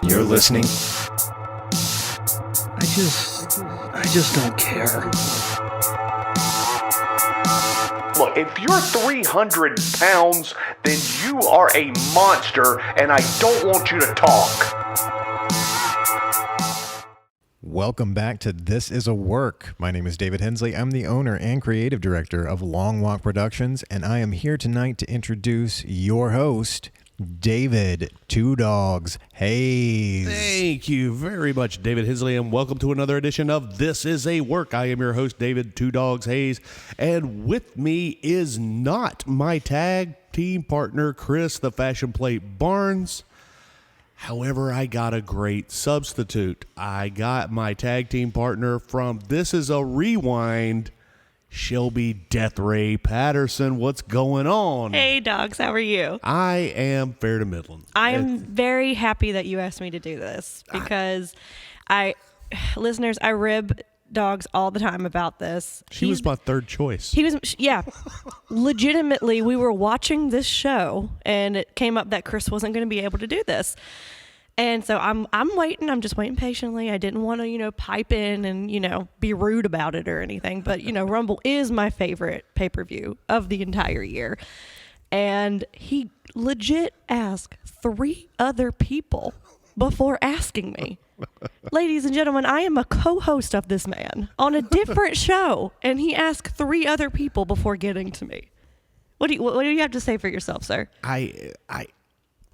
You're listening. I just don't care. Look, if you're 300 pounds, then you are a monster, and I don't want you to talk. Welcome back to This Is a Work. My name is David Hensley. I'm the owner and creative director of Long Walk Productions, and I am here tonight to introduce your host, David Two Dogs Hayes. Thank you very much, David Hensley, and welcome to another edition of This Is a Work. I am your host, David Two Dogs Hayes, and with me is not my tag team partner, Chris the Fashion Plate Barnes. However, I got a great substitute. I got my tag team partner from This Is a Rewind, Shelby Death Ray Patterson. What's going on? Hey, dogs. How are you? I am fair to middling. I am very happy that you asked me to do this because listeners, I rib dogs all the time about this. She was my third choice. Yeah. Legitimately, we were watching this show and it came up that Chris wasn't going to be able to do this. And so I'm waiting. I'm just waiting patiently. I didn't want to, pipe in and, be rude about it or anything. But, Rumble is my favorite pay-per-view of the entire year. And he legit asked 3 other people before asking me. Ladies and gentlemen, I am a co-host of this man on a different show. And he asked 3 other people before getting to me. What do you have to say for yourself, sir?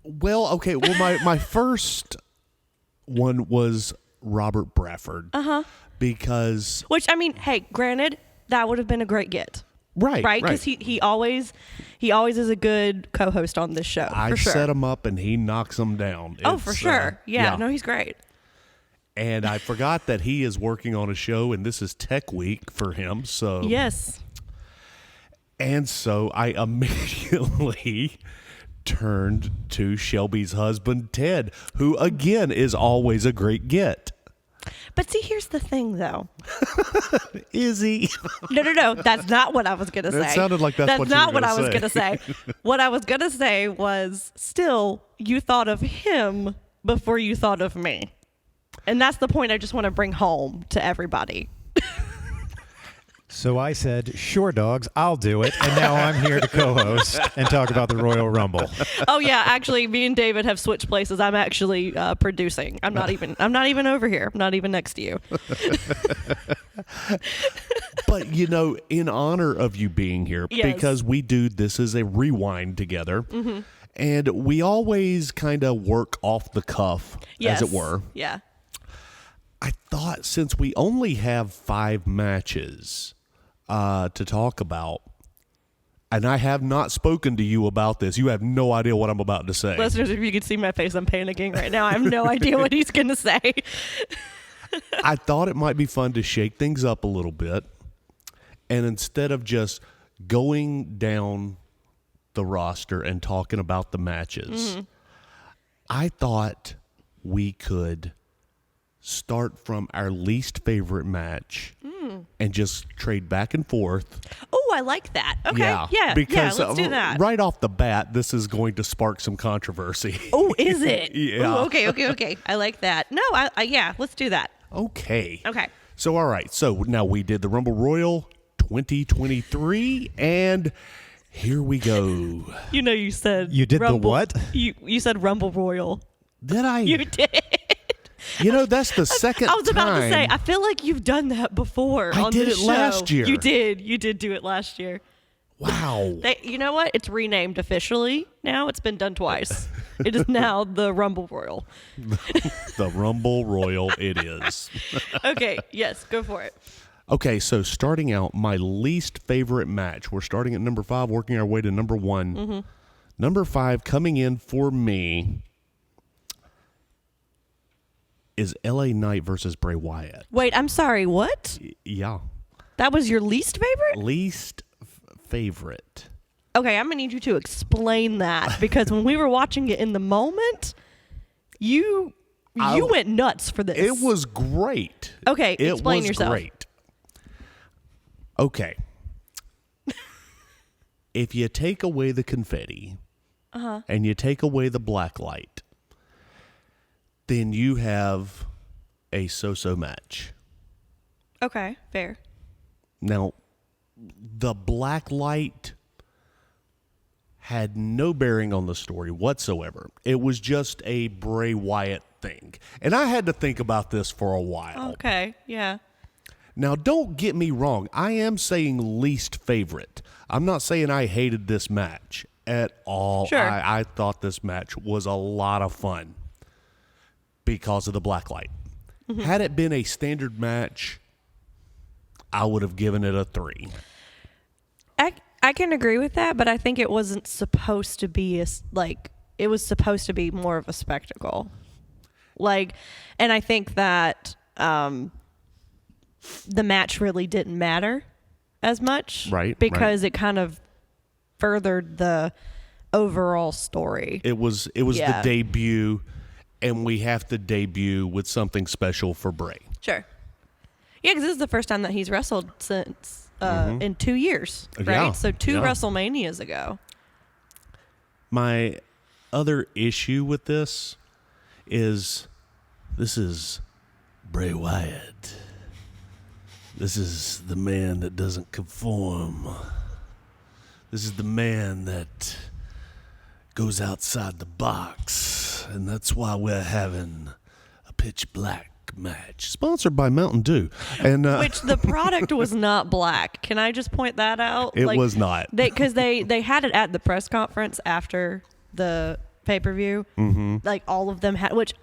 Well, okay. Well, my first one was Robert Bradford. Because... Which, hey, granted, that would have been a great get. Right. Because he always is a good co-host on this show. I for sure. set him up and he knocks them down. For sure. Yeah. No, he's great. And I forgot that he is working on a show, and this is Tech Week for him. So yes. And so I immediately turned to Shelby's husband, Ted, who, again, is always a great get. But see, here's the thing, though. Is he? No. That's not what I was going to say. It sounded like that's what you not were what I was say. going to say. What I was going to say was, still, you thought of him before you thought of me. And that's the point I just want to bring home to everybody. So I said, sure, dogs, I'll do it. And now I'm here to co-host and talk about the Royal Rumble. Oh, yeah. Actually, me and David have switched places. I'm actually producing. I'm not even over here. I'm not even next to you. But, in honor of you being here, yes. because we do This Is a Rewind together, and we always kind of work off the cuff, yes. as it were. Yeah. I thought since we only have 5 matches to talk about, and I have not spoken to you about this. You have no idea what I'm about to say. Listeners, if you could see my face, I'm panicking right now. I have no idea what he's going to say. I thought it might be fun to shake things up a little bit, and instead of just going down the roster and talking about the matches, I thought we could start from our least favorite match and just trade back and forth. Oh, I like that. Okay. Yeah. Because let's do that. Right off the bat, this is going to spark some controversy. Oh, is it? Yeah. Ooh, okay. I like that. No, yeah, let's do that. Okay. So, all right. So now we did the Rumble Royal 2023, and here we go. You said You did Rumble, the what? You said Rumble Royal. Did I? You did. That's the second time. I was about to say, I feel like you've done that before. I on did this it show. last year. You did do it last year. Wow. You know what? It's renamed officially now. It's been done twice. It is now the Rumble Royal. The Rumble Royal it is. Okay, yes, go for it. Okay, so starting out, my least favorite match. We're starting at number 5, working our way to number 1. Number 5 coming in for me is LA Knight versus Bray Wyatt. Wait, I'm sorry, what? Yeah. That was your least favorite? Least favorite. Okay, I'm going to need you to explain that because when we were watching it in the moment, you went nuts for this. It was great. Okay, explain yourself. It was great. Okay. If you take away the confetti and you take away the black light, then you have a so-so match. Okay, fair. Now, the black light had no bearing on the story whatsoever. It was just a Bray Wyatt thing. And I had to think about this for a while. Okay, yeah. Now, don't get me wrong. I am saying least favorite. I'm not saying I hated this match at all. Sure. I thought this match was a lot of fun because of the black light. Mm-hmm. Had it been a standard match, I would have given it a 3. I can agree with that, but I think it wasn't supposed to be it was supposed to be more of a spectacle. And I think that the match really didn't matter as much. Right, Because it kind of furthered the overall story. It was Yeah. the debut, and we have to debut with something special for Bray. Sure. Yeah, because this is the first time that he's wrestled since in 2 years, right? Yeah, So 2 yeah. WrestleManias ago. My other issue with this is Bray Wyatt. This is the man that doesn't conform. This is the man that goes outside the box. And that's why we're having a pitch black match. Sponsored by Mountain Dew. And Which the product was not black. Can I just point that out? It was not. Because they had it at the press conference after the pay-per-view. Mm-hmm. Like all of them had, which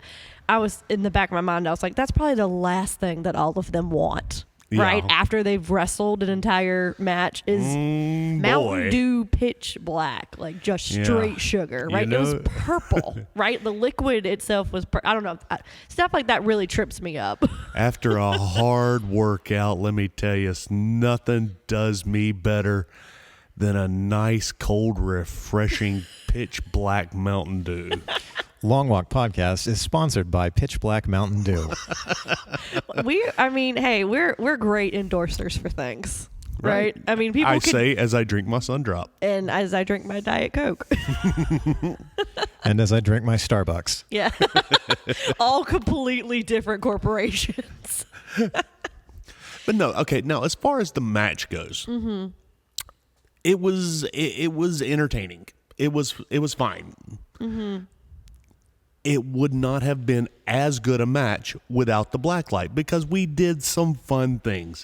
I was in the back of my mind, I was like, that's probably the last thing that all of them want. Yeah. Right after they've wrestled an entire match is Mountain boy. Dew pitch black, like just straight sugar, right? You It was know- purple, right? The liquid itself was, I don't know, stuff like that really trips me up. After a hard workout, let me tell you, nothing does me better than a nice, cold, refreshing pitch black Mountain Dew. Long Walk Podcast is sponsored by Pitch Black Mountain Dew. We're great endorsers for things, right? I mean, people I can, say as I drink my Sun Drop. and as I drink my Diet Coke. And as I drink my Starbucks. Yeah. All completely different corporations. But no, okay. Now, as far as the match goes, it was entertaining. It was fine. It would not have been as good a match without the blacklight because we did some fun things.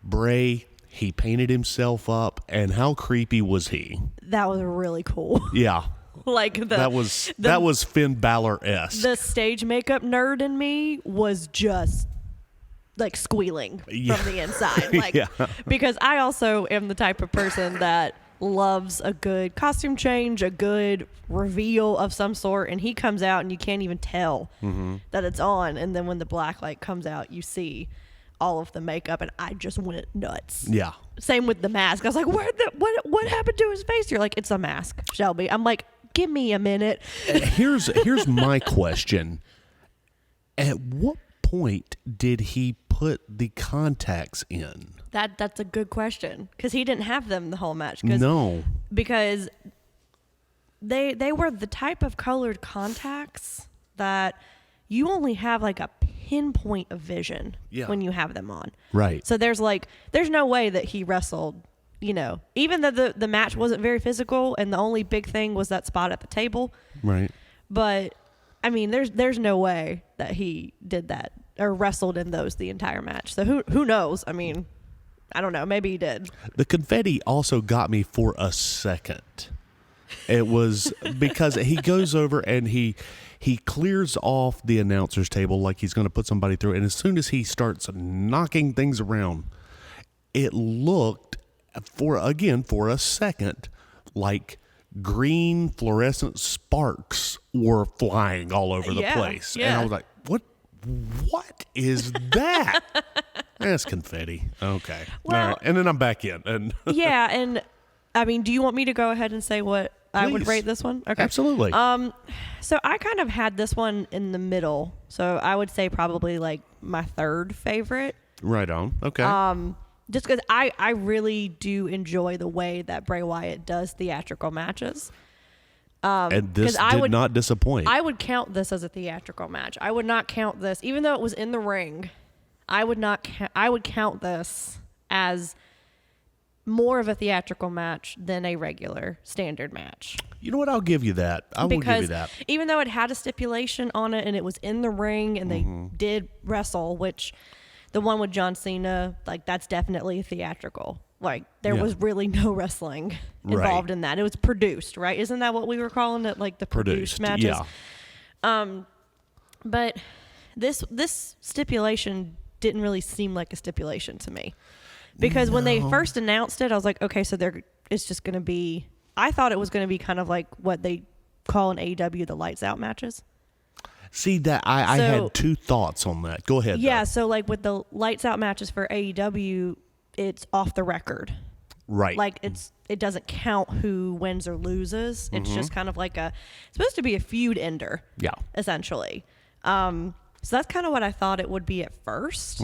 Bray, he painted himself up, and how creepy was he? That was really cool. Yeah, Like that was Finn Balor-esque. the stage makeup nerd in me was just like squealing Yeah. from the inside. Like Yeah. because I also am the type of person that loves a good costume change, a good reveal of some sort, and he comes out and you can't even tell that it's on, and then when the black light comes out you see all of the makeup and I just went nuts. Yeah. Same with the mask. I was like, what happened to his face? You're like, it's a mask, Shelby. I'm like, give me a minute. Here's my question. At what point did he put the contacts in? That's a good question because he didn't have them the whole match. No. Because they were the type of colored contacts that you only have like a pinpoint of vision when you have them on. Right. So there's no way that he wrestled, even though the match wasn't very physical and the only big thing was that spot at the table. Right. But I mean, there's no way that he did that or wrestled in those the entire match. So who knows? I mean, I don't know. Maybe he did. The confetti also got me for a second. It was because he goes over and he clears off the announcer's table like he's going to put somebody through. And as soon as he starts knocking things around, it looked for a second like green fluorescent sparks were flying all over the Yeah, place. yeah. And I was like, what is that? That's confetti. Okay. Well- All right. And then I'm back in. And Yeah, and I mean, do you want me to go ahead and say what I would Please. rate this one? Okay. Absolutely. So I kind of had this one in the middle. So I would say probably like my third favorite. Right on. Okay. Just because I really do enjoy the way that Bray Wyatt does theatrical matches. And this 'cause did not disappoint. I would count this as a theatrical match. I would not count this, even though it was in the ring. I would not. I would count this as more of a theatrical match than a regular standard match. You know what? I'll give you that. I will give you Because that. even though it had a stipulation on it and it was in the ring and they did wrestle, which the one with John Cena, like that's definitely theatrical. Like there Yeah. was really no wrestling Right. involved in that. It was produced, right? Isn't that what we were calling it? Like the produced matches? Yeah. But this stipulation didn't really seem like a stipulation to me. Because when they first announced it, I was like, okay, so it's just going to be, I thought it was going to be kind of like what they call in AEW the lights out matches. See, that I So- had two thoughts on that. Go ahead. Yeah, though. so like with the lights out matches for AEW, it's off the record. Right. Like it doesn't count who wins or loses. It's just kind of like it's supposed to be a feud ender. Yeah. Essentially. So that's kind of what I thought it would be at first.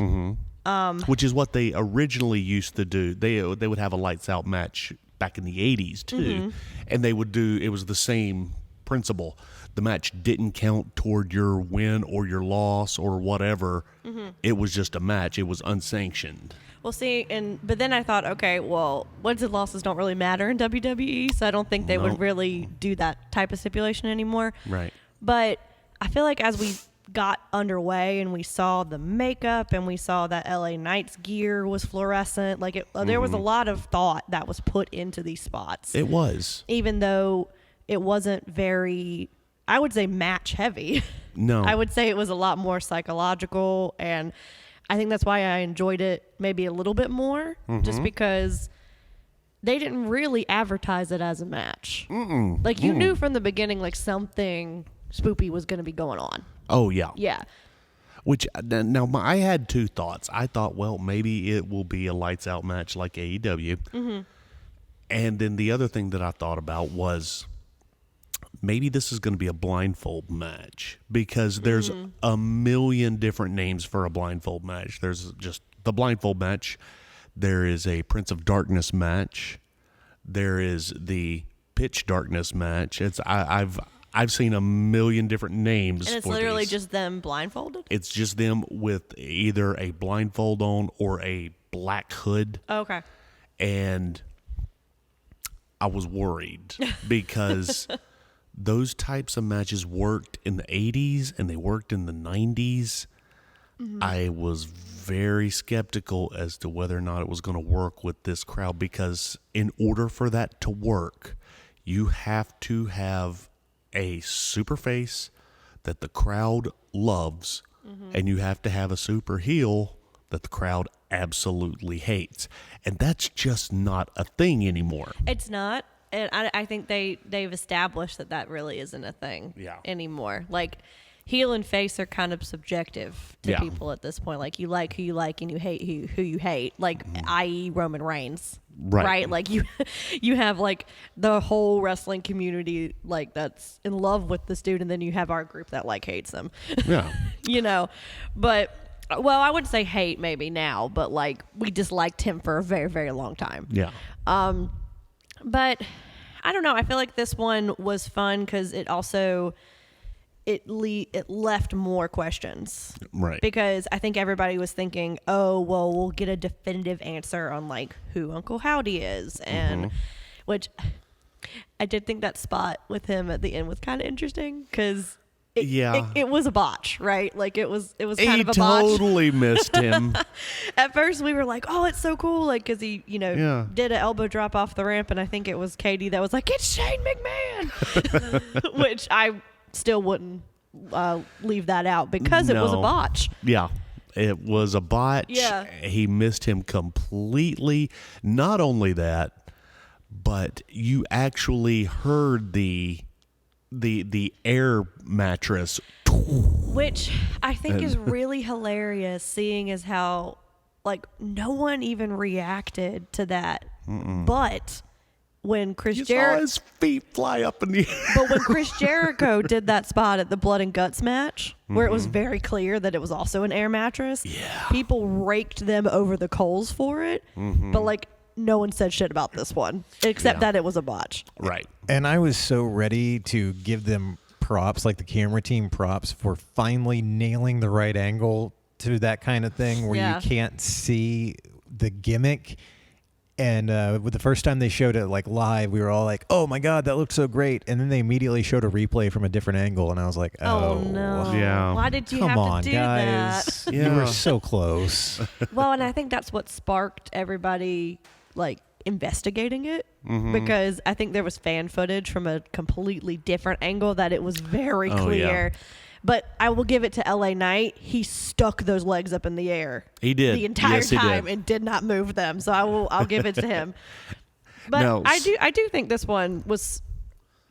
Which is what they originally used to do. They would have a lights out match back in the 80s too. And they would do, it was the same principle. The match didn't count toward your win or your loss or whatever. It was just a match. It was unsanctioned. Well, see, but then I thought, okay, well, wins and losses don't really matter in WWE, so I don't think they would really do that type of stipulation anymore. Right. But I feel like as we got underway and we saw the makeup and we saw that LA Knights gear was fluorescent, like there was a lot of thought that was put into these spots. It was. Even though it wasn't very, I would say, match heavy. No. I would say it was a lot more psychological, and I think that's why I enjoyed it maybe a little bit more, just because they didn't really advertise it as a match. Like you knew from the beginning, like something spoopy was going to be going on. Oh, yeah. Yeah. Which, now, I had two thoughts. I thought, well, maybe it will be a lights out match like AEW. And then the other thing that I thought about was maybe this is going to be a blindfold match, because there's a million different names for a blindfold match. There's just the blindfold match. There is a Prince of Darkness match. There is the Pitch Darkness match. I've seen a million different names. And it's for literally these. just them blindfolded? It's just them with either a blindfold on or a black hood. Okay. And I was worried because those types of matches worked in the 80s and they worked in the 90s. I was very skeptical as to whether or not it was going to work with this crowd, because in order for that to work, you have to have a super face that the crowd loves, and you have to have a super heel that the crowd absolutely hates. And that's just not a thing anymore. It's not. And I think they've established that really isn't a thing anymore. Like, heel and face are kind of subjective to people at this point. Like, you like who you like and you hate who you hate. Like, i.e. Roman Reigns. Right? Like, you have, like, the whole wrestling community, like, that's in love with this dude, and then you have our group that, like, hates him. Yeah. You know? But, well, I wouldn't say hate maybe now, but, like, we disliked him for a very, very long time. Yeah. But I don't know. I feel like this one was fun because it also it left more questions. Right. Because I think everybody was thinking, oh, well, we'll get a definitive answer on like who Uncle Howdy is, and which I did think that spot with him at the end was kind of interesting because it was a botch, right? Like it was kind of a botch. He totally missed him. At first, we were like, "Oh, it's so cool!" Like, because he, did an elbow drop off the ramp, and I think it was Katie that was like, "It's Shane McMahon," which I still wouldn't leave that out because it was a botch. Yeah, it was a botch. Yeah, he missed him completely. Not only that, but you actually heard the air mattress, which I think is really hilarious, seeing as how like no one even reacted to that. But when Chris saw his feet fly up in the air. But when Chris Jericho did that spot at the Blood and Guts match, where it was very clear that it was also an air mattress, people raked them over the coals for it. But like no one said shit about this one except that it was a botch. Right. And I was so ready to give them props, like the camera team props, for finally nailing the right angle to that kind of thing where you can't see the gimmick. And with the first time they showed it like live, we were all like, "Oh my god, that looked so great!" And then they immediately showed a replay from a different angle, and I was like, "Oh, no! Yeah. Why did you come have on, to do guys! that?" You were so close." Well, and I think that's what sparked everybody like investigating it, because I think there was fan footage from a completely different angle that it was very clear. But I will give it to LA Knight. He stuck those legs up in the air. He did. The entire Yes, he time did. and did not move them. So I'll give it to him. But Now, I do think this one was,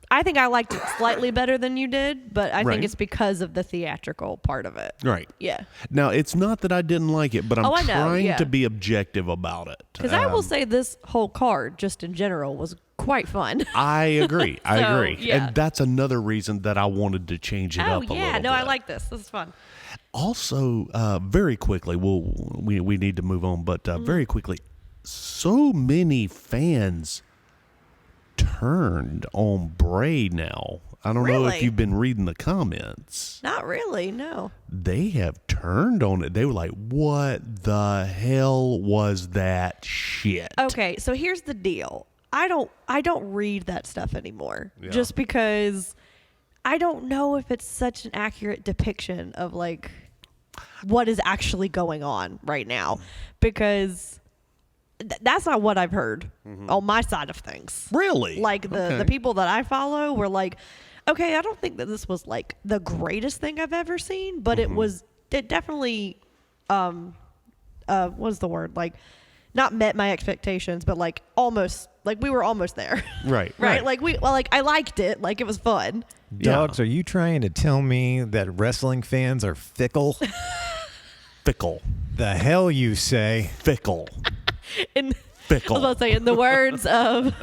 I think I liked it slightly better than you did, but I Right. think it's because of the theatrical part of it. Right. Yeah. Now, it's not that I didn't like it, but I'm I know, trying yeah. to be objective about it. Because I will say this whole card, just in general, was quite fun. I agree. I So, agree. yeah. And that's another reason that I wanted to change it Oh, up a little yeah. bit. No, I like this. This is fun. Also, very quickly, we need to move on, but Mm-hmm. very quickly, so many fans turned on Bray now. I don't know if Really? you've been reading the comments. Not really, no. They have turned on it. They were like, "What the hell was that shit?" Okay, so here's the deal. I don't read that stuff anymore. Just because I don't know if it's such an accurate depiction of like what is actually going on right now, because that's not what I've heard on my side of things. Really? Like the people that I follow were like, okay, I don't think that this was like the greatest thing I've ever seen, but it definitely what's the word? Like not met my expectations, but like almost, like we were almost there. Right. Right? Like I liked it, like it was fun. Dogs, are you trying to tell me that wrestling fans are fickle? Fickle. The hell you say? Fickle. And Fickle. I was about to say, in the words of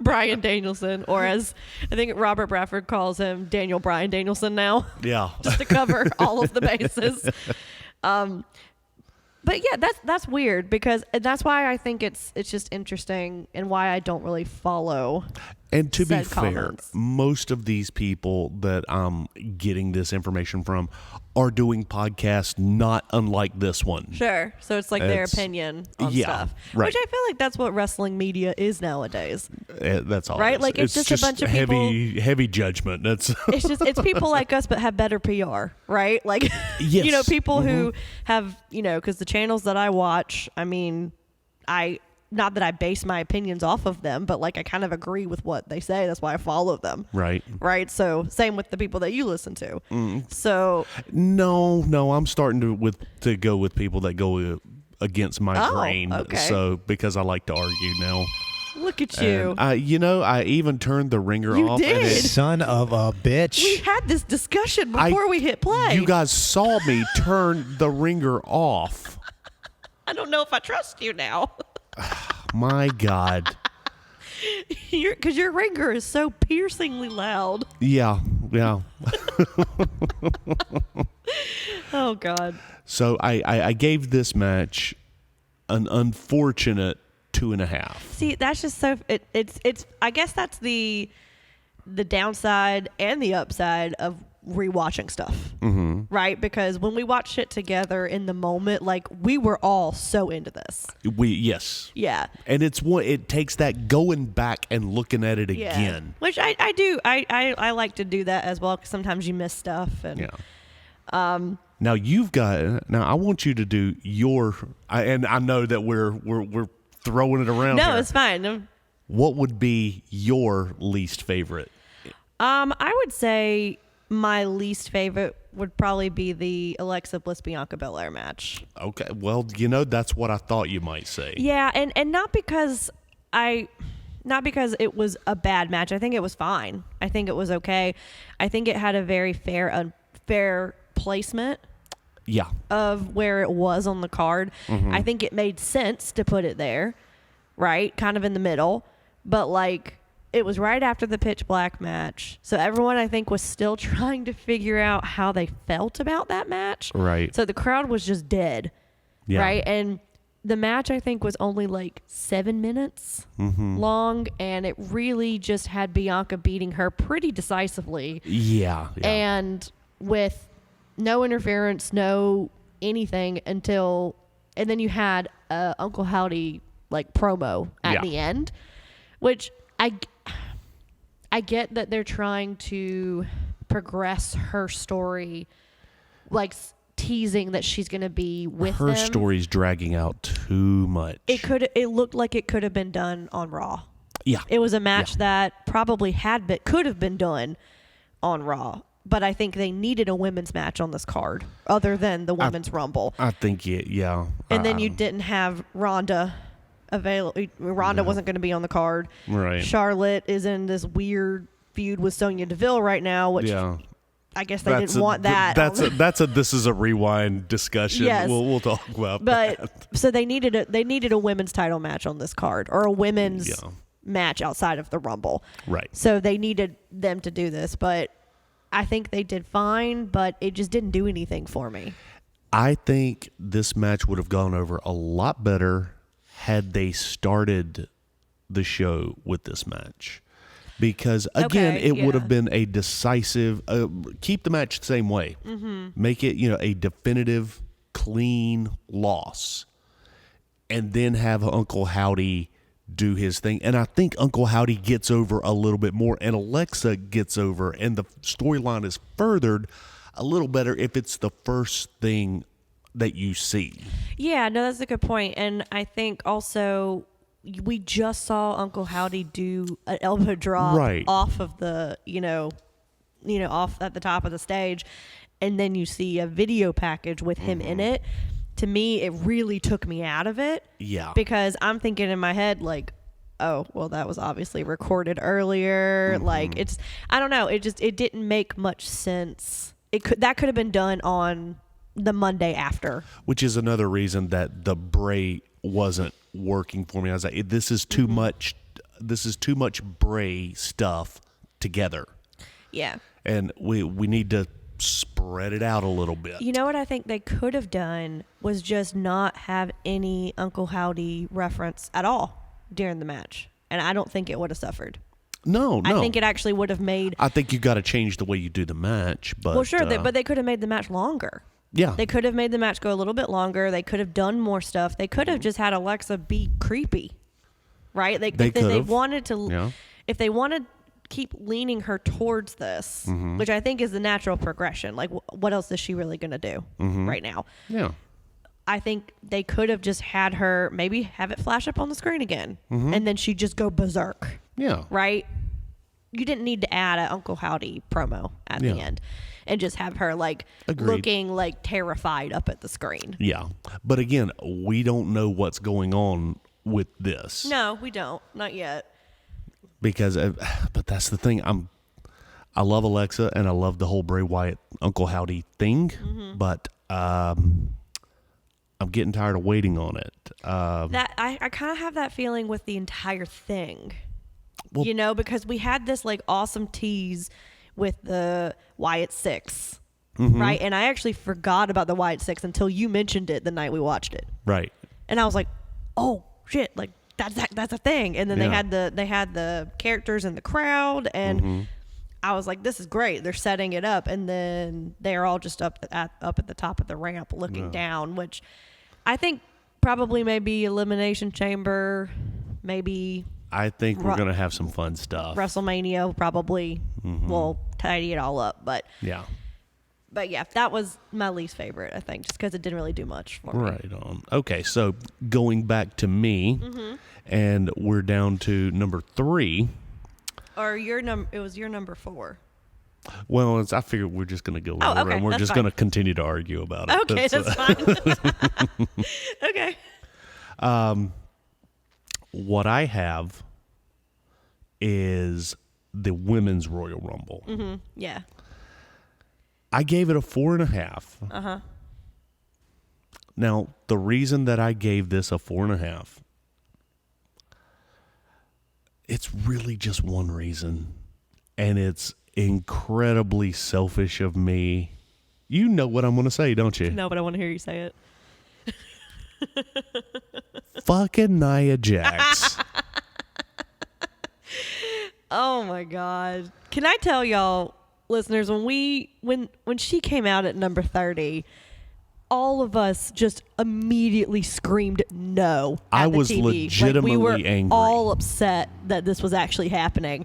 Bryan Danielson, or as I think Robert Bradford calls him, Daniel Bryan Danielson now, Yeah. just to cover all of the bases. But yeah, that's weird, because and that's why I think it's just interesting, and why I don't really follow. And to be said fair, comments. most of these people that I'm getting this information from are doing podcasts not unlike this one. Sure. So it's like their It's- opinion on yeah, stuff. right. Which I feel like that's what wrestling media is nowadays. That's all. Right? it is. Like, it's just a bunch of heavy judgment. That's It's people like us but have better PR, right? Like Yes. you know, people who have, you know, because the channels that I watch, I mean, not that I base my opinions off of them, but like I kind of agree with what they say. That's why I follow them. right. Right. So same with the people that you listen to. So No, I'm starting to go with people that go against my Oh, grain. okay. So because I like to argue now. look at you. And, I even turned the ringer You off. And did. Son of a bitch. We had this discussion before we hit play. You guys saw me turn the ringer off. I don't know if I trust you now. My God. Because your ringer is so piercingly loud. Yeah. Oh, God. So I gave this match an unfortunate 2.5. See, that's just so it's I guess that's the downside and the upside of rewatching stuff, right? Because when we watched it together in the moment, like we were all so into this. Yes. Yeah. And it takes that going back and looking at it Yeah. again. Which I do. I like to do that as well, because sometimes you miss stuff. And Yeah. Now I want you to do and I know that we're throwing it around no, here. it's fine. What would be your least favorite? I would say my least favorite would probably be the Alexa Bliss Bianca Belair match. Okay, well, that's what I thought you might say. Yeah, and not because it was a bad match. I think it was fine. I think it was okay. I think it had a very fair placement Yeah. of where it was on the card. I think it made sense to put it there, right? Kind of in the middle. But like, it was right after the Pitch Black match. So everyone, I think, was still trying to figure out how they felt about that match. Right. So the crowd was just dead. Yeah. Right. And the match, I think, was only like 7 minutes long, and it really just had Bianca beating her pretty decisively. Yeah. And with no interference, no anything and then you had Uncle Howdy like promo at the end, which I get that they're trying to progress her story, like teasing that she's going to be with her them. story's dragging out too much. It looked like it could have been done on Raw. Yeah. It was a match that probably could have been done on Raw, but I think they needed a women's match on this card other than the Women's Rumble. I think yeah. And then you didn't have Ronda available. Ronda wasn't going to be on the card. Right. Charlotte is in this weird feud with Sonya Deville right now, which I guess they didn't want that. This is a rewind discussion. Yes. We'll talk about but that. so they needed a women's title match on this card, or a women's match outside of the Rumble. Right. So they needed them to do this, but I think they did fine, but it just didn't do anything for me. I think this match would have gone over a lot better had they started the show with this match. Because, again, it would have been a decisive, keep the match the same way. Make it, a definitive, clean loss. And then have Uncle Howdy do his thing. And I think Uncle Howdy gets over a little bit more, and Alexa gets over, and the storyline is furthered a little better if it's the first thing that you see. Yeah, no, that's a good point. And I think also we just saw Uncle Howdy do an elbow drop off of the, off at the top of the stage. And then you see a video package with him in it. To me, it really took me out of it. Yeah. Because I'm thinking in my head, like, oh, well, that was obviously recorded earlier. Like, I don't know. It didn't make much sense. That could have been done on the Monday after. Which is another reason that the Bray wasn't working for me. I was like, this is too much. This is too much Bray stuff together. Yeah. And we need to spread it out a little bit. You know what I think they could have done was just not have any Uncle Howdy reference at all during the match. And I don't think it would have suffered. No. I think it actually would have made... I think you got to change the way you do the match. But, well, sure, but they could have made the match longer. Yeah. They could have made the match go a little bit longer. They could have done more stuff. They could have just had Alexa be creepy, right? If they wanted to... If they wanted... keep leaning her towards this, which I think is the natural progression. Like, what else is she really going to do right now? Yeah. I think they could have just had her maybe have it flash up on the screen again, and then she'd just go berserk. Yeah. Right? You didn't need to add an Uncle Howdy promo at the end and just have her, like, looking, like, terrified up at the screen. Yeah. But, again, we don't know what's going on with this. No, we don't. Not yet. Because, but that's the thing. I love Alexa and I love the whole Bray Wyatt Uncle Howdy thing, but I'm getting tired of waiting on it. That I kind of have that feeling with the entire thing, well, because we had this like awesome tease with the Wyatt Six, right? And I actually forgot about the Wyatt Six until you mentioned it the night we watched it, right? And I was like, oh shit, like. That's a thing. And then they had the characters in the crowd, and I was like, this is great. They're setting it up, and then they're all just up at the top of the ramp looking down, which I think probably maybe Elimination Chamber, maybe I think we're going to have some fun stuff. WrestleMania probably will tidy it all up, but yeah. But yeah, that was my least favorite, I think, just because it didn't really do much for me. Right on. Okay, so going back to me, and we're down to number 3. Or it was your number 4. Well, I figured we're just going to go over, and we're just going to continue to argue about it. Okay, that's fine. Okay. What I have is the Women's Royal Rumble. Yeah. I gave it a 4.5. Now, the reason that I gave this a 4.5, it's really just one reason, and it's incredibly selfish of me. You know what I'm going to say, don't you? No, but I want to hear you say it. Fucking Nia Jax. Oh my God. Can I tell y'all, listeners, when she came out at number 30, all of us just immediately screamed no at I the was TV. legitimately we were angry. all upset that this was actually happening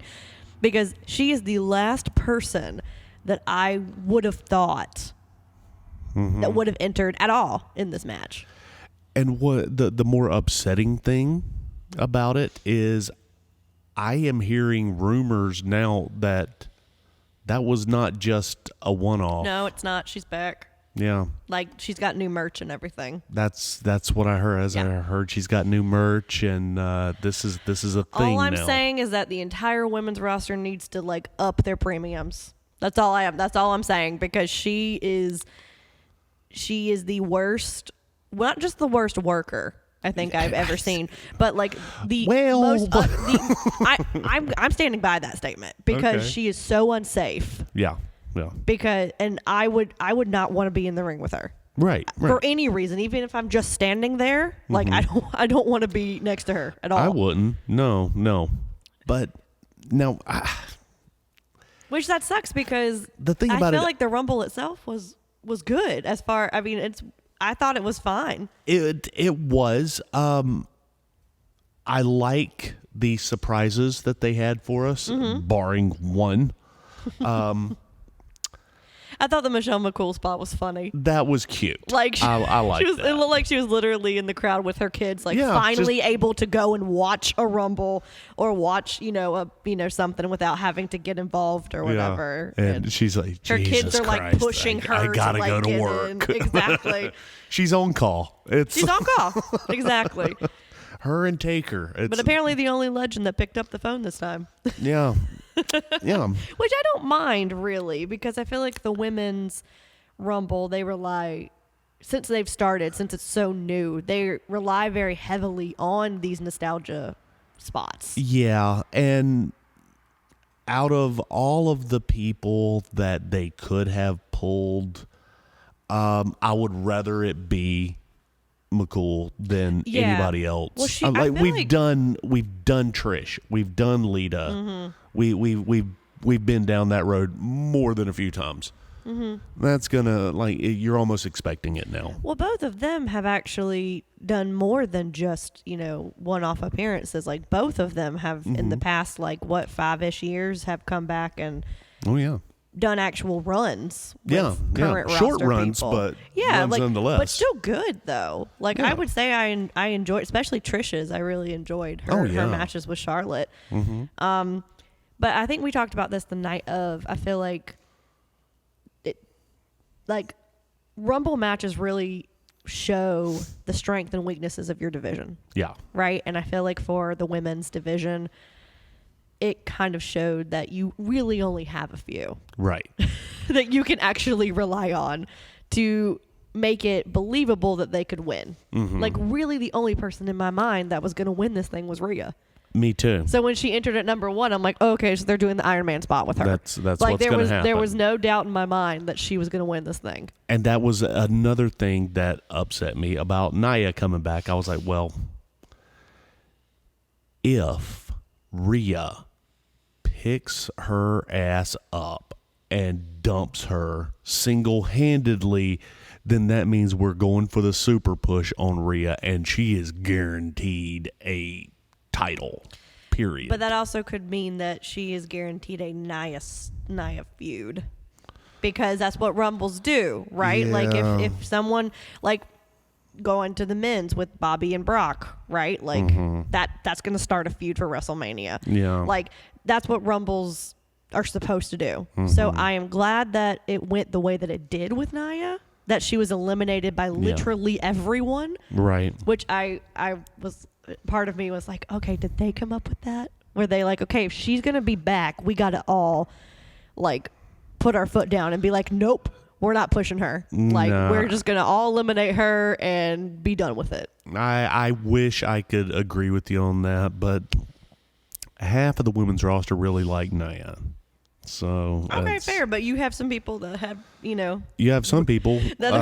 because she is the last person that I would have thought that would have entered at all in this match. And what the more upsetting thing about it is I am hearing rumors now that was not just a one-off. No, it's not. She's back. Yeah. Like, she's got new merch and everything. That's what I heard. I heard she's got new merch, and this is a thing All I'm now. saying is that the entire women's roster needs to like up their premiums. That's all I am. That's all I'm saying, because she is the worst. Well, not just the worst worker I think I've ever seen, but like the most. I'm standing by that statement because Okay. she is so unsafe. Yeah. Because I would not want to be in the ring with her. Right. For any reason, even if I'm just standing there, like I don't want to be next to her at all. I wouldn't. No. But now, Which that sucks because the thing I about feel it, like the Rumble itself was good as far. I mean, I thought it was fine. it was. I like the surprises that they had for us, barring one. I thought the Michelle McCool spot was funny. That was cute. Like I like that. that. It looked like she was literally in the crowd with her kids, like Yeah, finally able to go and watch a Rumble or watch something without having to get involved or whatever. Yeah. And she's like, her Jesus kids are like Christ, pushing her. I gotta to, like, go to get work. in. Exactly. She's on call. She's on call. Exactly. Her and Taker. But apparently the only legend that picked up the phone this time. Yeah. Yeah. Which I don't mind really, because I feel like the women's Rumble, they rely, since it's so new, they rely very heavily on these nostalgia spots. Yeah, and out of all of the people that they could have pulled, I would rather it be McCool than Yeah. anybody else. Well, I feel we've done Trish, we've done Lita, we've been down that road more than a few times. That's gonna you're almost expecting it now. Well, both of them have actually done more than just, one-off appearances. Like, both of them have in the past, 5-ish years have come back and Oh yeah. done actual runs with Yeah, current short roster runs, people. but yeah, runs nonetheless. But still good though. Like, Yeah. I would say I enjoyed, especially Trish's. I really enjoyed her, Oh, yeah. her matches with Charlotte. But I think we talked about this the night of. I feel like Rumble matches really show the strength and weaknesses of your division. Yeah. Right? And I feel like for the women's division, it kind of showed that you really only have a few Right. that you can actually rely on to make it believable that they could win. Like, really the only person in my mind that was going to win this thing was Rhea. Me too. So when she entered at number 1, I'm like, oh, okay, so they're doing the Iron Man spot with her. That's like, what's going to happen. There was no doubt in my mind that she was going to win this thing. And that was another thing that upset me about Nia coming back. I was like, well, if Rhea picks her ass up and dumps her single-handedly, then that means we're going for the super push on Rhea, and she is guaranteed a title, period. But that also could mean that she is guaranteed a Nia feud, because that's what Rumbles do, right? Yeah. Like, if someone, like, going to the men's with Bobby and Brock, right? Like, that's going to start a feud for WrestleMania. Yeah. Like, that's what Rumbles are supposed to do. So I am glad that it went the way that it did with Nia, that she was eliminated by literally everyone. Right. Which I was, part of me was like, okay, did they come up with that? Were they like, okay, if she's going to be back, we got to all, like, put our foot down and be like, nope, we're not pushing her. Like, Nah. we're just going to all eliminate her and be done with it. I wish I could agree with you on that, but half of the women's roster really like Nia. So Okay, that's- fair. But you have some people that have, You have some people that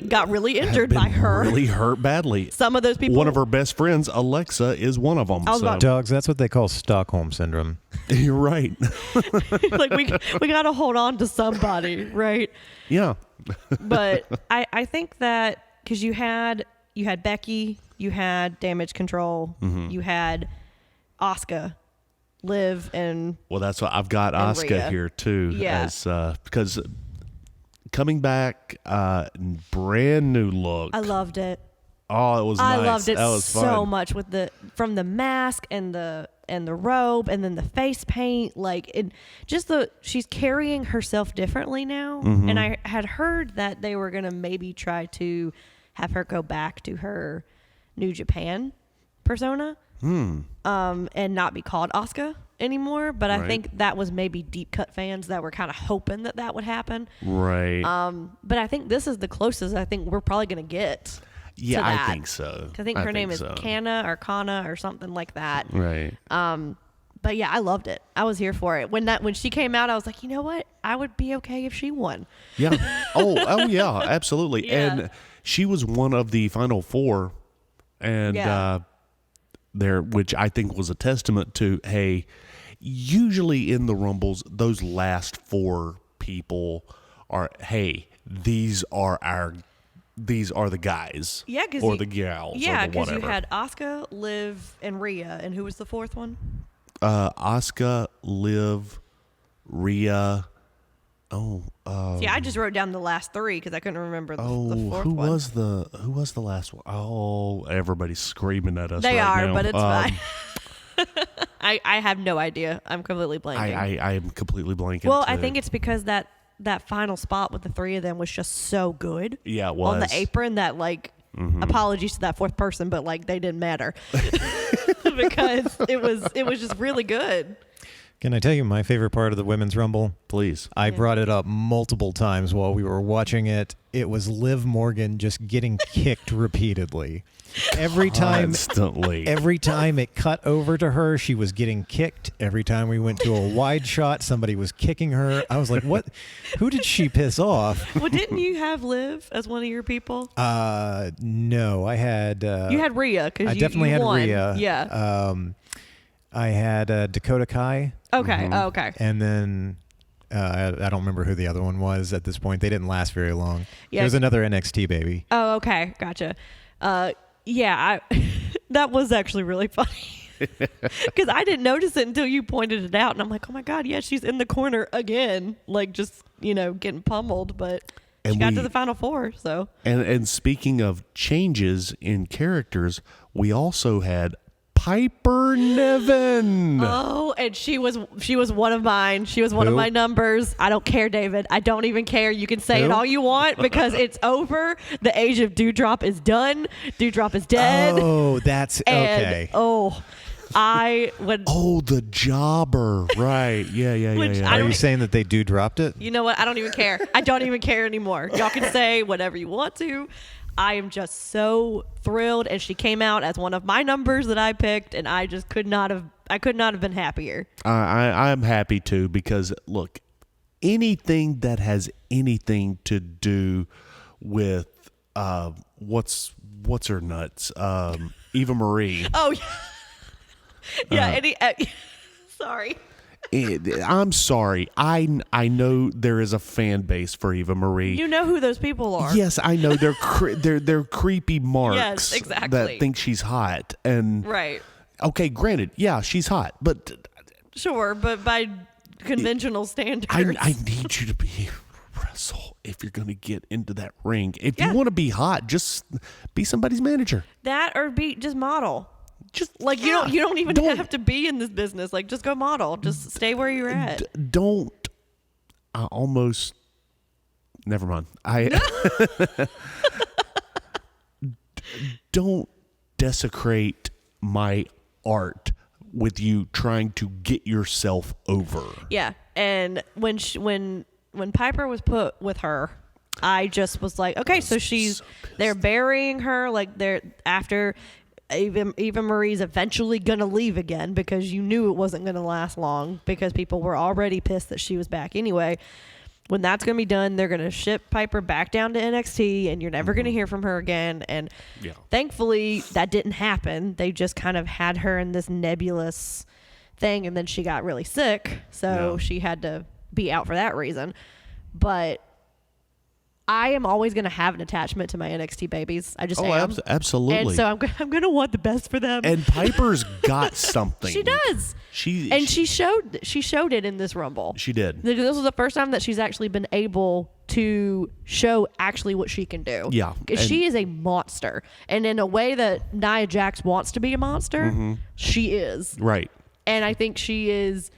got really have injured been by her. really hurt badly. Some of those people. One of her best friends, Alexa, is one of them. I was about Dogs, that's what they call Stockholm syndrome. You're right. like we got to hold on to somebody, right? Yeah. But I think that because you had Becky, you had Damage Control, Mm-hmm. you had Asuka, Liv, and Well, that's what I've got Asuka Rhea. here too. Yeah. As because coming back, brand new look. I loved it. Oh, it was I nice. loved it That was so fun. much with from the mask and the robe and then the face paint, she's carrying herself differently now. Mm-hmm. And I had heard that they were gonna maybe try to have her go back to her New Japan persona, and not be called Asuka anymore. But I Right. think that was maybe deep cut fans that were kind of hoping that would happen. Right. But I think this is the closest I think we're probably gonna get. yeah, to I that. think so. I think her name is so. Kana or something like that. Right. But yeah, I loved it. I was here for it. When she came out, I was like, you know what? I would be okay if she won. Yeah. Oh yeah, absolutely. Yeah. And she was one of the final four, and Yeah. which I think was a testament to, hey, usually in the Rumbles, those last four people are, hey, these are the guys. Yeah, because or the gals. Yeah, or the because you whatever. had Asuka, Liv, and Rhea, and who was the fourth one? Asuka, Liv, Rhea. See, I just wrote down the last three because I couldn't remember the fourth who one. was the last one? Oh, everybody's screaming at us. They right are, now. but it's fine. I have no idea. I'm completely blanking. I am completely blanking. Well, I too. think it's because that final spot with the three of them was just so good. Yeah, it On was. the apron that apologies to that fourth person, but they didn't matter because it was just really good. Can I tell you my favorite part of the Women's Rumble? Please. I brought it up multiple times while we were watching it. It was Liv Morgan just getting kicked repeatedly. Every time it cut over to her, she was getting kicked. Every time we went to a wide shot, somebody was kicking her. I was like, what? Who did she piss off? Well, didn't you have Liv as one of your people? No, I had... you had Rhea because I definitely you had won. Rhea. Yeah. I had Dakota Kai. Okay. Oh, okay. And then I don't remember who the other one was at this point. They didn't last very long. Yeah. It was another NXT baby. Oh, okay. Gotcha. Yeah, that was actually really funny because I didn't notice it until you pointed it out, and I'm like, oh my god, yeah, she's in the corner again, just getting pummeled, but she got to the final four. So And speaking of changes in characters, we also had Piper Niven. oh, and she was one of mine. She was one of Who? my numbers. I don't care, David. I don't even care. You can say it Who? all you want because it's over. The age of Dewdrop is done. Dewdrop is dead. Oh, that's and okay. I would. Oh, the jobber. Right. Yeah. Which yeah. I Are don't- you saying that they dropped it? You know what? I don't even care. I don't even care anymore. Y'all can say whatever you want to. I am just so thrilled, and she came out as one of my numbers that I picked, and I just could not have been happier. I'm happy too because look, anything that has anything to do with what's her nuts, Eva Marie. Oh yeah, sorry. I'm sorry. I know there is a fan base for Eva Marie. You know who those people are. Yes, I know they're they're creepy marks Yes, exactly. that think she's hot and Right. Okay, granted, yeah, she's hot, but Sure, but by conventional standards. I need you to be wrestle if you're going to get into that ring. If Yeah. you want to be hot, just be somebody's manager. that or be just model. Just You don't even have to be in this business. Just go model. Just stay where you're at. Don't. I almost. Never mind. Don't desecrate my art with you trying to get yourself over. Yeah, and when Piper was put with her, I just was like, okay, so they're burying her they're after Eva Marie's eventually gonna leave again because you knew it wasn't gonna last long because people were already pissed that she was back anyway. When that's gonna be done, they're gonna ship Piper back down to NXT, and you're never gonna hear from her again. And thankfully, that didn't happen. They just kind of had her in this nebulous thing, and then she got really sick, so she had to be out for that reason. But I am always going to have an attachment to my NXT babies. I just am. Absolutely. And so I'm going to want the best for them. And Piper's got something. She does. She showed it in this Rumble. She did. This was the first time that she's actually been able to show actually what she can do. Yeah. She is a monster. And in a way that Nia Jax wants to be a monster, she is. Right. And I think she is,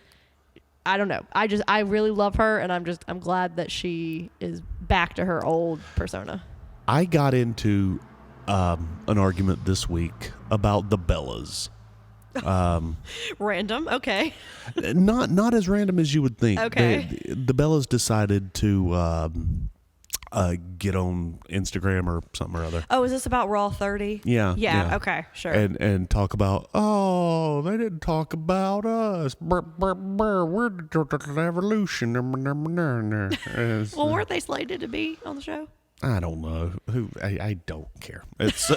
I don't know. I really love her, and I'm glad that she is back to her old persona. I got into an argument this week about the Bellas. Random, okay. Not as random as you would think. Okay. The Bellas decided to get on Instagram or something or other. Oh, is this about Raw 30? Yeah. Okay, sure. And talk about, they didn't talk about us. We're the evolution. Well, weren't they slated to be on the show? I don't know. I don't care. It's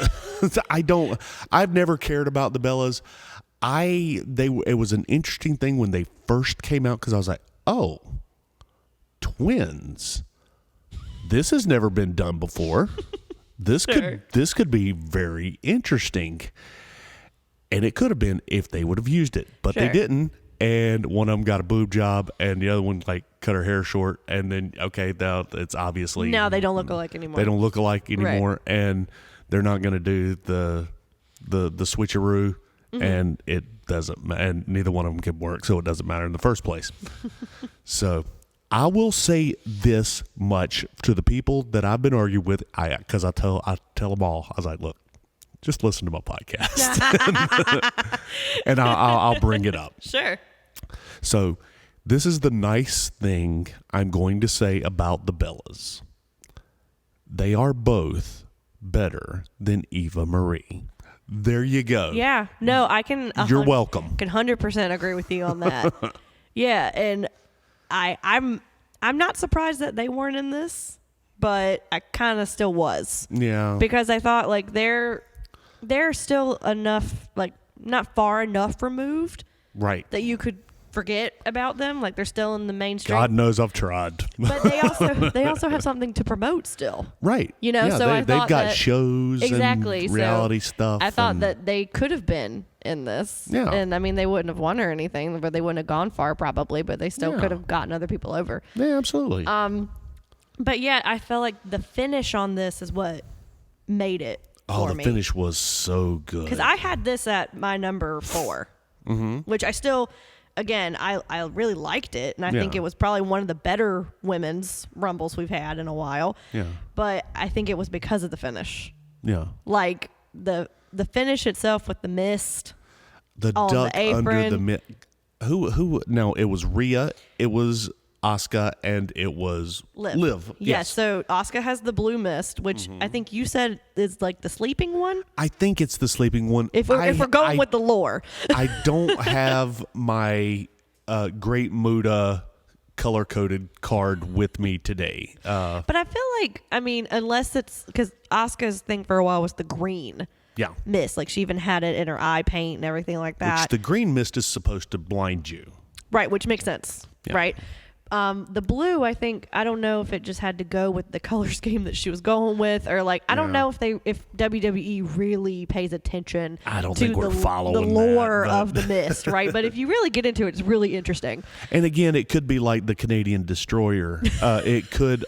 I've never cared about the Bellas. It was an interesting thing when they first came out because I was like, oh, twins. This has never been done before. This could be very interesting. And it could have been if they would have used it, but they didn't. And one of them got a boob job, and the other one cut her hair short. And then now it's obviously now they don't look alike anymore. They don't look alike anymore, and they're not going to do the switcheroo, and it doesn't. And neither one of them can work, so it doesn't matter in the first place. So I will say this much to the people that I've been arguing with, because I tell them all, I was like, look, just listen to my podcast, and I'll bring it up. Sure. So this is the nice thing I'm going to say about the Bellas. They are both better than Eva Marie. There you go. Yeah. No, I can. You're welcome. Can 100% agree with you on that. Yeah, and I'm not surprised that they weren't in this, but I kind of still was. Yeah. Because I thought they're still enough, not far enough removed, right, that you could forget about them. They're still in the mainstream. God knows I've tried. But they also have something to promote still. Right. Yeah, so they've got shows exactly, and reality stuff. I thought that they could have been in this. Yeah. And I mean, they wouldn't have won or anything, but they wouldn't have gone far probably, but they still could have gotten other people over. Yeah, absolutely. But yeah, I felt like the finish on this is what made it for me. The finish was so good. Because I had this at my number 4, which I still, again, I really liked it, and I think it was probably one of the better women's Rumbles we've had in a while. Yeah. But I think it was because of the finish. Yeah. The finish itself with the mist. The on duck the apron. under the mist. Who? No, it was Rhea. It was Asuka, and it was Liv. Yeah, Yes. so Asuka has the blue mist, which I think you said is the sleeping one. I think it's the sleeping one. If we're going with the lore. I don't have my Great Muda color-coded card with me today. But I feel unless it's because Asuka's thing for a while was the green mist. She even had it in her eye paint and everything like that. Which the green mist is supposed to blind you. Right, which makes sense. Yeah. Right. The blue, I don't know if it just had to go with the color scheme that she was going with, or I don't know if WWE really pays attention. I don't to think we're following the lore that, of the mist, right? But if you really get into it, it's really interesting. And again, it could be like the Canadian Destroyer. It could.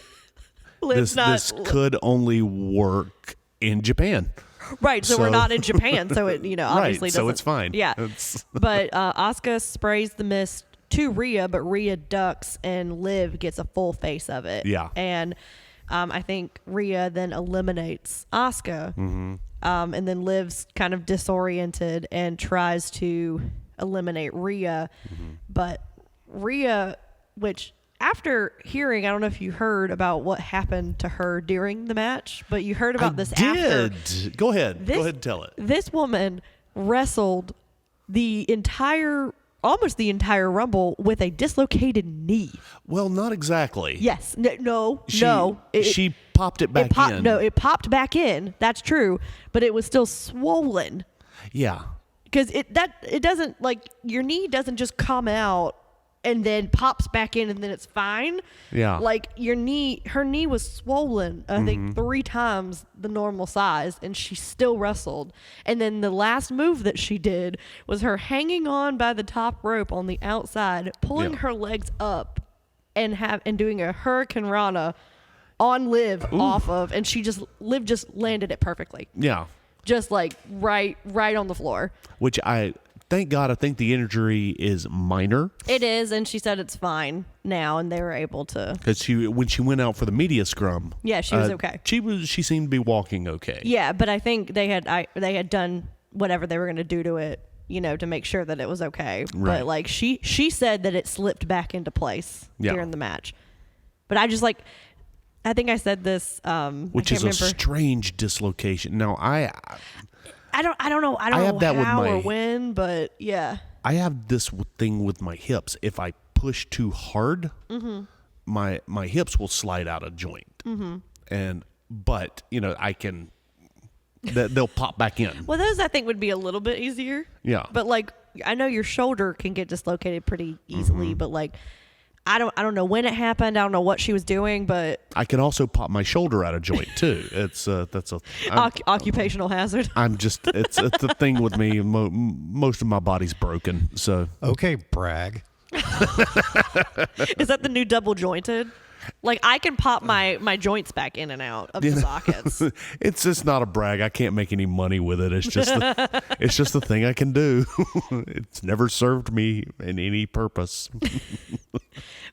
This could only work in Japan. Right, so we're not in Japan, so it obviously right, doesn't. so it's fine. Yeah, but Asuka sprays the mist to Rhea, but Rhea ducks and Liv gets a full face of it. Yeah. And I think Rhea then eliminates Asuka. And then Liv's kind of disoriented and tries to eliminate Rhea. But Rhea, which after hearing, I don't know if you heard about what happened to her during the match, but you heard about this did. after. Go ahead. This- Go ahead and tell it. This woman wrestled almost the entire Rumble with a dislocated knee. Well, not exactly. Yes. No. She popped it back in. No, it popped back in. That's true, but it was still swollen. Yeah. Because it doesn't, like, your knee doesn't just come out and then pops back in and then it's fine. Yeah. Like, her knee was swollen, I think 3 times the normal size, and she still wrestled. And then the last move that she did was her hanging on by the top rope on the outside, pulling her legs up and doing a Hurricane Rana on Liv off of, and Liv just landed it perfectly. Yeah. Just like right on the floor. Which thank God, I think the injury is minor. It is, and she said it's fine now, and they were able to. Because when she went out for the media scrum, Yeah, she was okay. She seemed to be walking okay. Yeah, but I think they had done whatever they were going to do to it, to make sure that it was okay. Right. But like she said that it slipped back into place during the match. But I think I said this. Which is a strange dislocation. Now I don't know. I don't know have that how with or when, but yeah. I have this thing with my hips. If I push too hard, my hips will slide out of joint. But I can. They'll pop back in. Well, those I think would be a little bit easier. Yeah. But like, I know your shoulder can get dislocated pretty easily, but like, I don't know when it happened. I don't know what she was doing, but I can also pop my shoulder out of joint too. It's occupational hazard. I'm just it's a thing with me. Most of my body's broken. So Okay, brag. Is that the new double jointed? Like, I can pop my joints back in and out of the sockets. it's just not a brag. I can't make any money with it. It's just it's just a thing I can do. It's never served me in any purpose.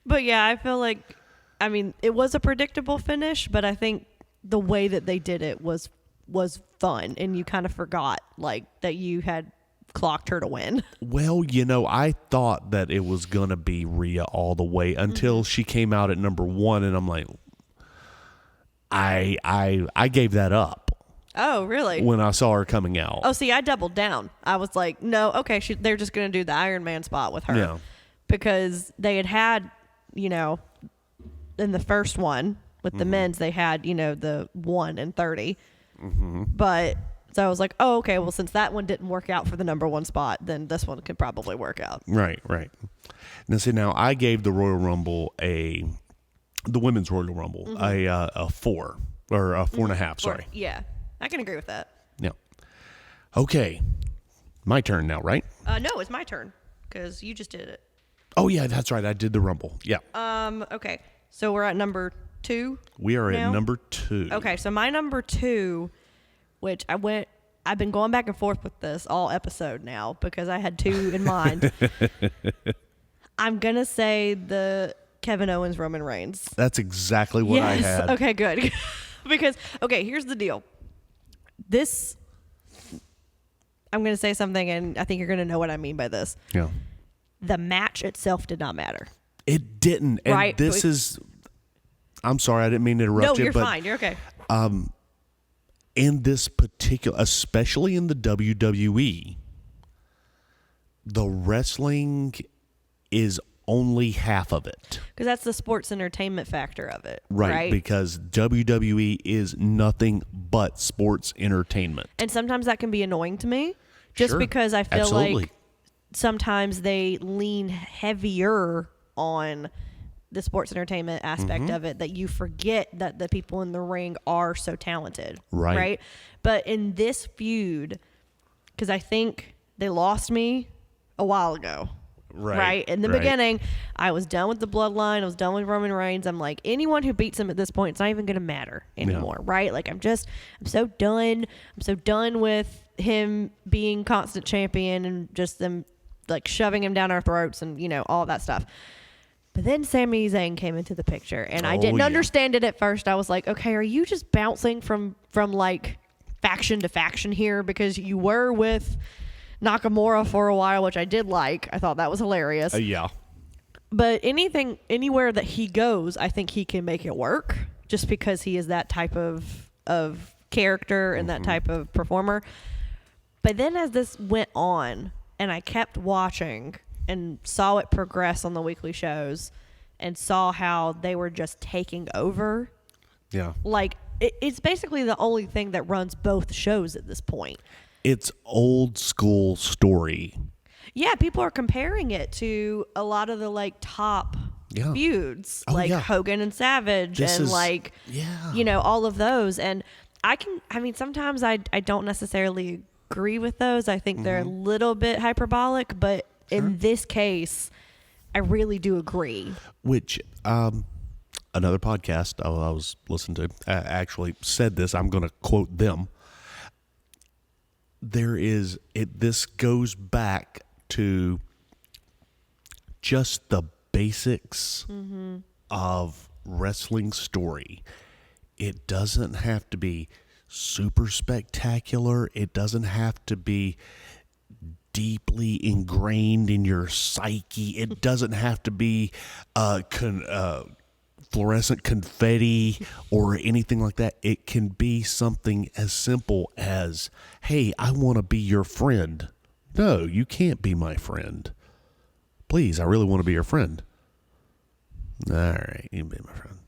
But yeah, I feel like, I mean, it was a predictable finish, but I think the way that they did it was fun, and you kind of forgot like that you had clocked her to win. Well, I thought that it was gonna be Rhea all the way until she came out at number 1, and I'm like, I gave that up. Oh, really? When I saw her coming out. Oh, see, I doubled down. I was like, no, okay, they're just going to do the Iron Man spot with her. Yeah. Because they had, in the first one with the men's, they had, the 1 and 30. But, so I was like, oh, okay, well, since that one didn't work out for the number 1 spot, then this one could probably work out. Right. Now, I gave the Royal Rumble the Women's Royal Rumble a 4 or a 4.5. Sorry. Yeah, I can agree with that. Yeah. Okay, my turn now, right? No, it's my turn because you just did it. Oh yeah, that's right. I did the Rumble. Yeah. Okay, so we're at number 2. We are now? at number 2. Okay, so my number 2, which I've been going back and forth with this all episode now because I had 2 in mind. I'm going to say the Kevin Owens Roman Reigns. That's exactly what I had. Okay, good. Because, okay, here's the deal. I'm going to say something, and I think you're going to know what I mean by this. Yeah. The match itself did not matter. It didn't. And Right. I'm sorry, I didn't mean to interrupt No, you. you're but fine. You're okay. in this particular, especially in the WWE, the wrestling is only half of it. Because that's the sports entertainment factor of it. Right. Because WWE is nothing but sports entertainment. And sometimes that can be annoying to me just Sure. because I feel Absolutely. like sometimes they lean heavier on the sports entertainment aspect of it that you forget that the people in the ring are so talented. Right. But in this feud, because I think they lost me a while ago. Right. In the beginning, I was done with the bloodline. I was done with Roman Reigns. I'm like, anyone who beats him at this point, it's not even going to matter anymore. Right. Like, I'm so done. I'm so done with him being constant champion and just them like shoving him down our throats and, all that stuff. But then Sami Zayn came into the picture, and I didn't understand it at first. I was like, okay, are you just bouncing from like faction to faction here? Because you were with Nakamura for a while, which I did like. I thought that was hilarious. Yeah. But anywhere that he goes, I think he can make it work just because he is that type of character and that type of performer. But then as this went on and I kept watching and saw it progress on the weekly shows and saw how they were just taking over. Yeah. Like, it's basically the only thing that runs both shows at this point. It's old school story. Yeah, people are comparing it to a lot of the like top feuds, like Hogan and Savage all of those. And sometimes I don't necessarily agree with those. I think they're a little bit hyperbolic, but in this case, I really do agree. Which, another podcast I was listening to actually said this. I'm going to quote them. This goes back to just the basics of wrestling story. It doesn't have to be super spectacular. It doesn't have to be deeply ingrained in your psyche. It doesn't have to be fluorescent confetti or anything like that. It can be something as simple as, hey, I want to be your friend. No, you can't be my friend. Please, I really want to be your friend. All right, you can be my friend.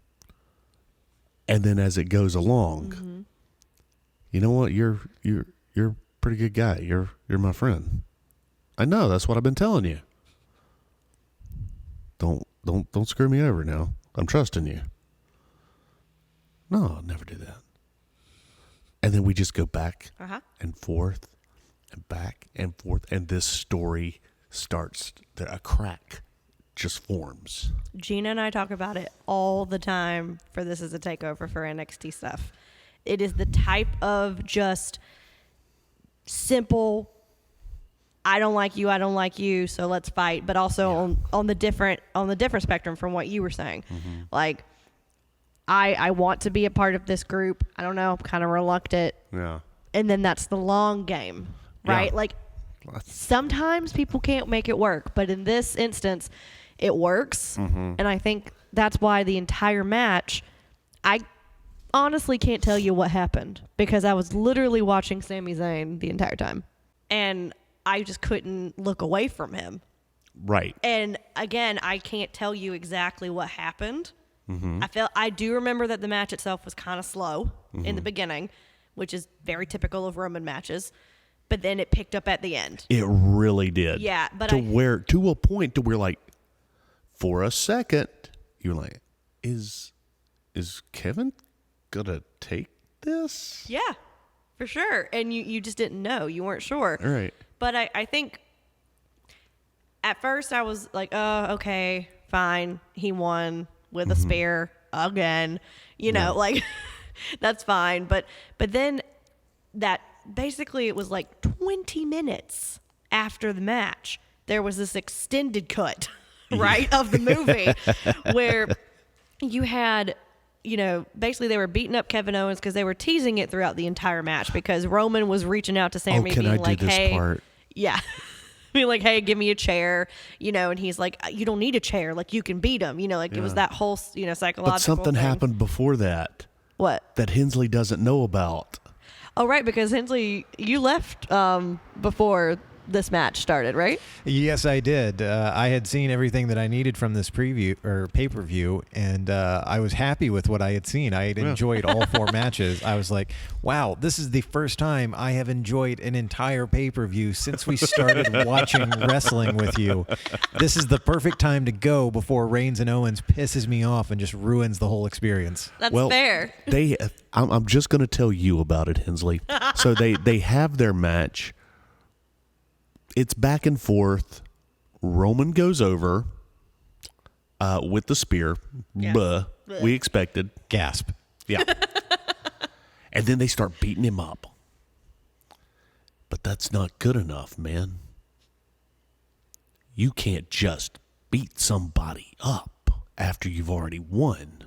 And then as it goes along, you know what? You're a pretty good guy. You're my friend. I know, that's what I've been telling you. Don't screw me over now. I'm trusting you. No, I'll never do that. And then we just go back and forth and back and forth, and this story starts, a crack just forms. Gina and I talk about it all the time for This Is a Takeover for NXT stuff. It is the type of just simple, I don't like you, so let's fight, but also on the different spectrum from what you were saying. Like, I want to be a part of this group. I don't know, I'm kind of reluctant. Yeah. And then that's the long game, right? Yeah. Like, sometimes people can't make it work, but in this instance, it works. And I think that's why the entire match, I honestly can't tell you what happened because I was literally watching Sami Zayn the entire time. And I just couldn't look away from him. Right. And again, I can't tell you exactly what happened. I do remember that the match itself was kind of slow in the beginning, which is very typical of Roman matches. But then it picked up at the end. It really did. Yeah, but to a point to where, like, for a second, you're like, is Kevin gonna take this? Yeah, for sure. And you just didn't know. You weren't sure. Right. But I think at first I was like, oh, okay, fine. He won with a spear again. You know, like, that's fine. But then that basically it was like 20 minutes after the match, there was this extended cut, right, of the movie where you had, basically they were beating up Kevin Owens because they were teasing it throughout the entire match because Roman was reaching out to Sami being like, hey, part? Yeah. Being like, hey, give me a chair, and he's like, you don't need a chair. Like, you can beat him, it was that whole, psychological But something thing. happened before that. What? That Hensley doesn't know about. Oh, right, because Hensley, you left before this match started, right? Yes, I did. I had seen everything that I needed from this preview or pay-per-view, and I was happy with what I had seen. I had enjoyed all 4 matches. I was like, wow, this is the first time I have enjoyed an entire pay-per-view since we started watching wrestling with you. This is the perfect time to go before Reigns and Owens pisses me off and just ruins the whole experience. That's fair. I'm just going to tell you about it, Hensley. So they have their match. It's back and forth. Roman goes over with the spear. Yeah. Buh. We expected. Gasp. Yeah. And then they start beating him up. But that's not good enough, man. You can't just beat somebody up after you've already won.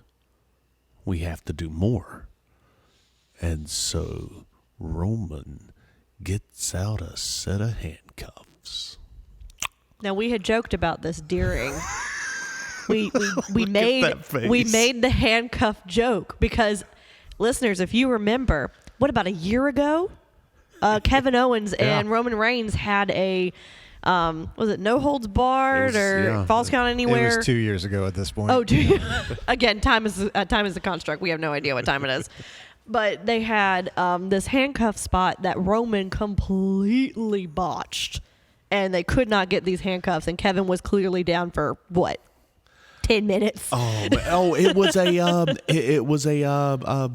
We have to do more. And so Roman gets out a set of handcuffs. Now, we had joked about this during we made that face. we made the handcuff joke because, listeners, if you remember, what about a year ago, Kevin Owens and Roman Reigns had a was it no holds barred or falls count anywhere? It was 2 years ago at this point. Oh, again, time is a construct. We have no idea what time it is. But they had this handcuff spot that Roman completely botched, and they could not get these handcuffs. And Kevin was clearly down for what, 10 minutes? It was a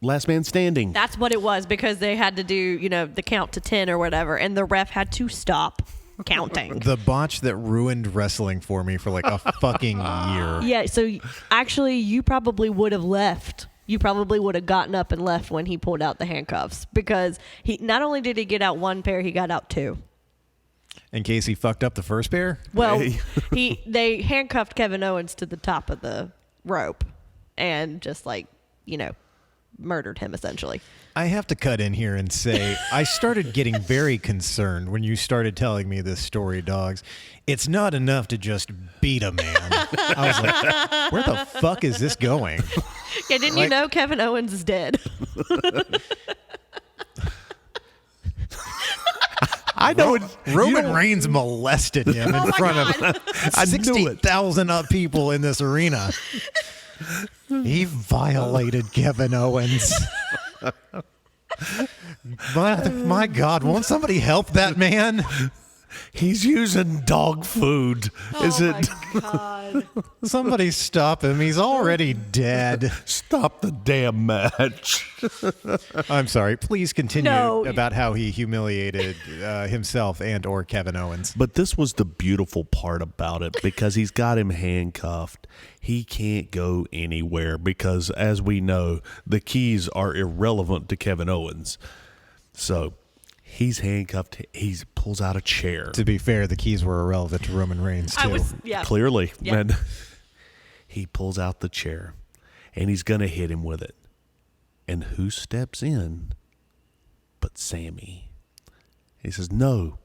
last man standing. That's what it was, because they had to do the count to 10 or whatever, and the ref had to stop counting. The botch that ruined wrestling for me for like a fucking year. Yeah. So actually, you probably would have left. You probably would have gotten up and left when he pulled out the handcuffs, because he not only did he get out one pair, he got out two. In case he fucked up the first pair? Well, they handcuffed Kevin Owens to the top of the rope and just murdered him essentially. I have to cut in here and say I started getting very concerned when you started telling me this story, dogs. It's not enough to just beat a man. I was like, where the fuck is this going? Yeah, didn't you know Kevin Owens is dead? I know Roman Reigns molested him in front of I knew it. 60,000 people in this arena. He violated Kevin Owens. My God, won't somebody help that man? He's using dog food. Is it? My God. Somebody stop him. He's already dead. Stop the damn match. I'm sorry. Please continue No. about how he humiliated himself and or Kevin Owens. But this was the beautiful part about it, because he's got him handcuffed. He can't go anywhere because, as we know, the keys are irrelevant to Kevin Owens. So he's handcuffed. He pulls out a chair. To be fair, the keys were irrelevant to Roman Reigns, too. Clearly. Yeah. And he pulls out the chair, and he's going to hit him with it. And who steps in but Sammy? He says, no,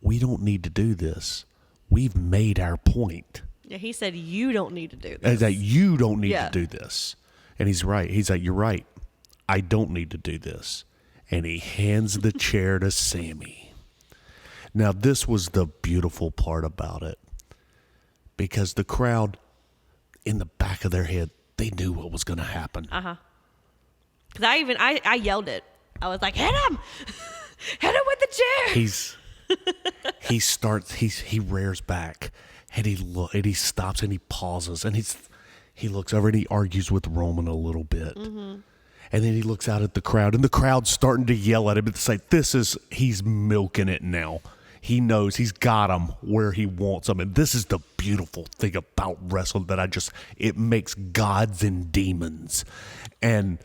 we don't need to do this. We've made our point. Yeah, he said you don't need to do He's this. like, you don't need Yeah. to do this. And he's right. He's like, you're right. I don't need to do this. And he hands the chair to Sammy. Now, this was the beautiful part about it, because the crowd, in the back of their head, they knew what was going to happen. Because I yelled it. I was like, hit him! Hit him with the chair! He rears back, and he stops, and he pauses, and he looks over, and he argues with Roman a little bit. Mm-hmm. And then he looks out at the crowd, and the crowd's starting to yell at him. It's like, he's milking it now. He knows he's got him where he wants him. And this is the beautiful thing about wrestling that it makes gods and demons. And,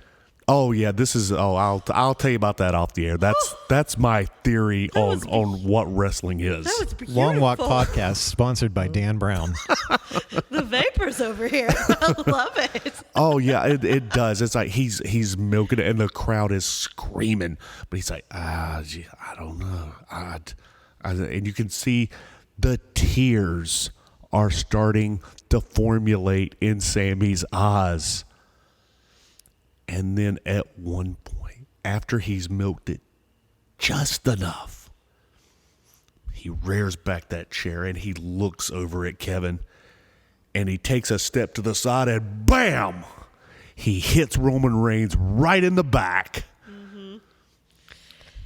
I'll tell you about that off the air. That's my theory on what wrestling is. That was beautiful. Long Walk Podcast, sponsored by Dan Brown. The vapors over here. I love it. Oh yeah, it does. It's like he's milking it, and the crowd is screaming, but he's like, I don't know, and you can see the tears are starting to formulate in Sammy's eyes. And then at one point, after he's milked it just enough, he rears back that chair and he looks over at Kevin. And he takes a step to the side, and bam! He hits Roman Reigns right in the back. Mm-hmm.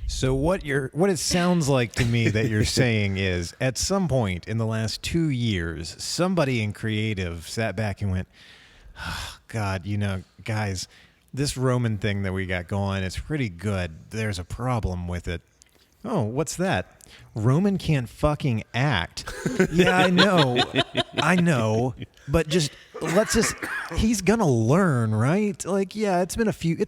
So what it sounds like to me that you're saying is, at some point in the last 2 years, somebody in creative sat back and went, oh, God, guys, this Roman thing that we got going, it's pretty good. There's a problem with it. Oh, what's that? Roman can't fucking act. Yeah, I know. But he's gonna learn, right? Like, yeah, it's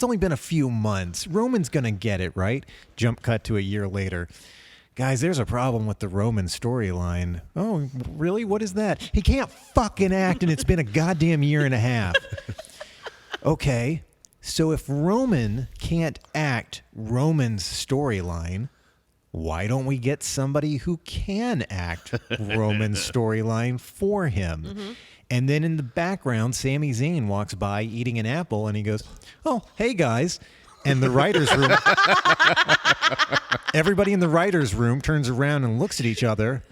only been a few months. Roman's gonna get it, right? Jump cut to a year later. Guys, there's a problem with the Roman storyline. Oh, really? What is that? He can't fucking act, and it's been a goddamn year and a half. Okay, so if Roman can't act Roman's storyline, why don't we get somebody who can act Roman's storyline for him? And then in the background, Sami Zayn walks by eating an apple, and he goes, "Oh, hey guys." And the writer's room, everybody in the writer's room turns around and looks at each other.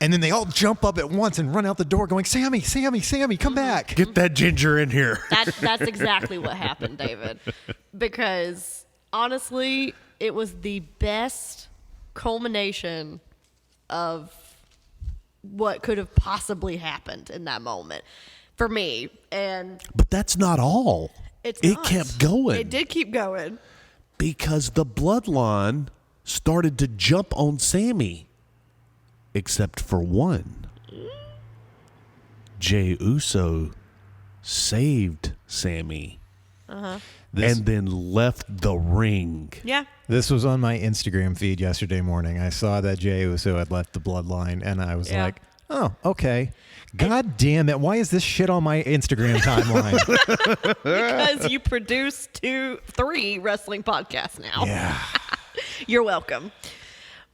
And then they all jump up at once and run out the door going, "Sami, Sami, Sami, come back." Get that ginger in here. That's exactly what happened, David. Because honestly, it was the best culmination of what could have possibly happened in that moment for me. And But that's not all. it Kept going. It did keep going. Because the bloodline started to jump on Sami. Except for one. Jey Uso saved Sami. And then left the ring. Yeah. This was on my Instagram feed yesterday morning. I saw that Jey Uso had left the bloodline, and I was Yeah. like, "Oh, okay. God damn it. Why is this shit on my Instagram timeline?" Because you produce 3 wrestling podcasts now. Yeah. You're welcome.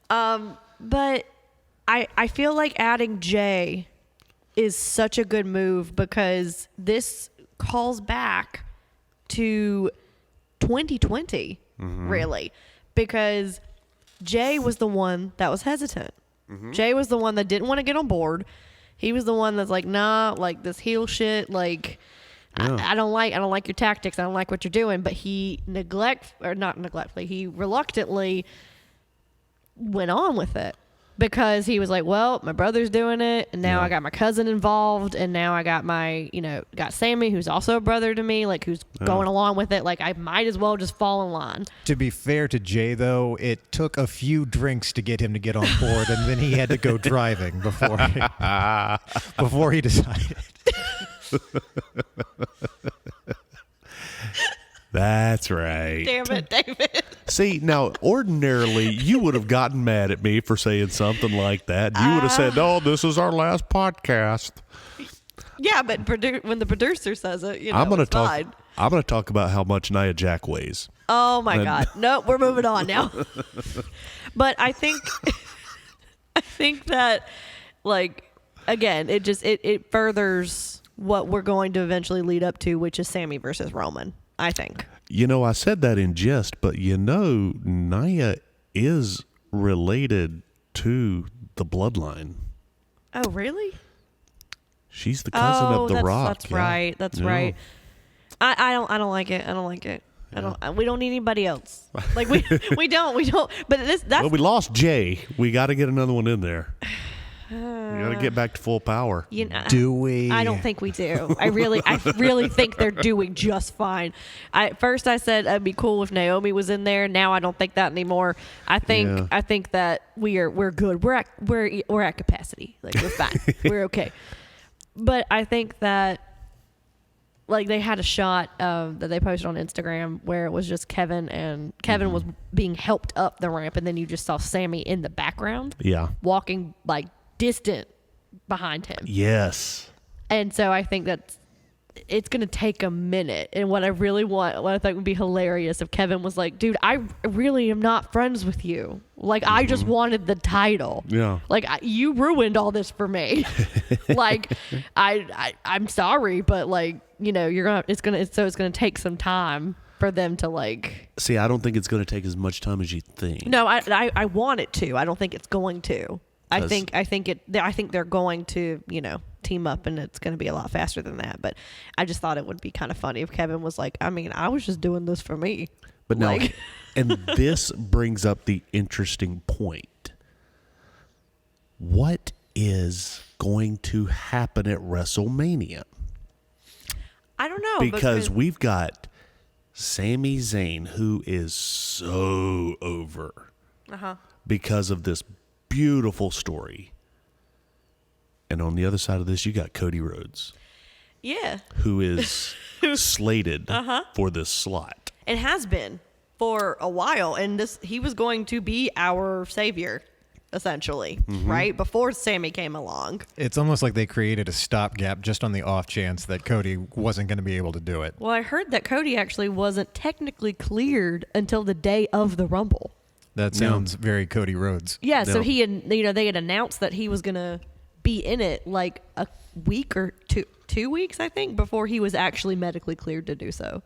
But I feel like adding Jay is such a good move because this calls back to 2020, really, because Jay was the one that was hesitant. Jay was the one that didn't want to get on board. He was the one that's like, nah, like this heel shit, like I don't like your tactics. I don't like what you're doing. But he he reluctantly went on with it because he was like, well, my brother's doing it, and now I got my cousin involved, and now I got got Sami, who's also a brother to me, like who's going along with it. Like I might as well just fall in line. To be fair to Jay, though, it took a few drinks to get him to get on board, and then he had to go driving before he decided. That's right. Damn it, David. See, now, ordinarily, you would have gotten mad at me for saying something like that. You would have said, "Oh, this is our last podcast." Yeah, but when the producer says it, I'm going to it's talk. fine. I'm going to talk about how much Nia Jax weighs. Oh my God. No, we're moving on now. But I think that, like, again, it furthers what we're going to eventually lead up to, which is Sami versus Roman, I think. You know, I said that in jest, but Nia is related to the bloodline. Oh, really? She's the cousin of The Rock. That's yeah. right. That's Yeah. right. I don't like it. I don't like it. We don't need anybody else. Like we don't. But that's Well, we lost Jay. We got to get another one in there. We got to get back to full power. Do we? I don't think we do. I really think they're doing just fine. At first I said it'd be cool if Naomi was in there. Now I don't think that anymore. I think that we're good. We're at capacity. Like we're fine. We're okay. But I think that, like, they had a shot that they posted on Instagram where it was just Kevin, and Kevin was being helped up the ramp, and then you just saw Sami in the background, walking like distant behind him. Yes. And so I think that it's going to take a minute. And what I think would be hilarious if Kevin was like, dude, I really am not friends with you. Like, I just wanted the title. Yeah. Like, you ruined all this for me. Like, I'm sorry, but like, it's going to take some time for them to like. See, I don't think it's going to take as much time as you think. No, I want it to. I don't think it's going to. I think they're going to, team up, and it's going to be a lot faster than that. But I just thought it would be kind of funny if Kevin was like, I mean, I was just doing this for me. But now, and this brings up the interesting point. What is going to happen at WrestleMania? I don't know. Because we've got Sami Zayn, who is so over because of this beautiful story. And on the other side of this, you got Cody Rhodes. Yeah. Who is slated for this slot. It has been for a while. And he was going to be our savior, essentially, right? Before Sami came along. It's almost like they created a stopgap just on the off chance that Cody wasn't going to be able to do it. Well, I heard that Cody actually wasn't technically cleared until the day of the Rumble. That sounds very Cody Rhodes. Yeah, so No. he had, they had announced that he was going to be in it like a week or 2 weeks, I think, before he was actually medically cleared to do so.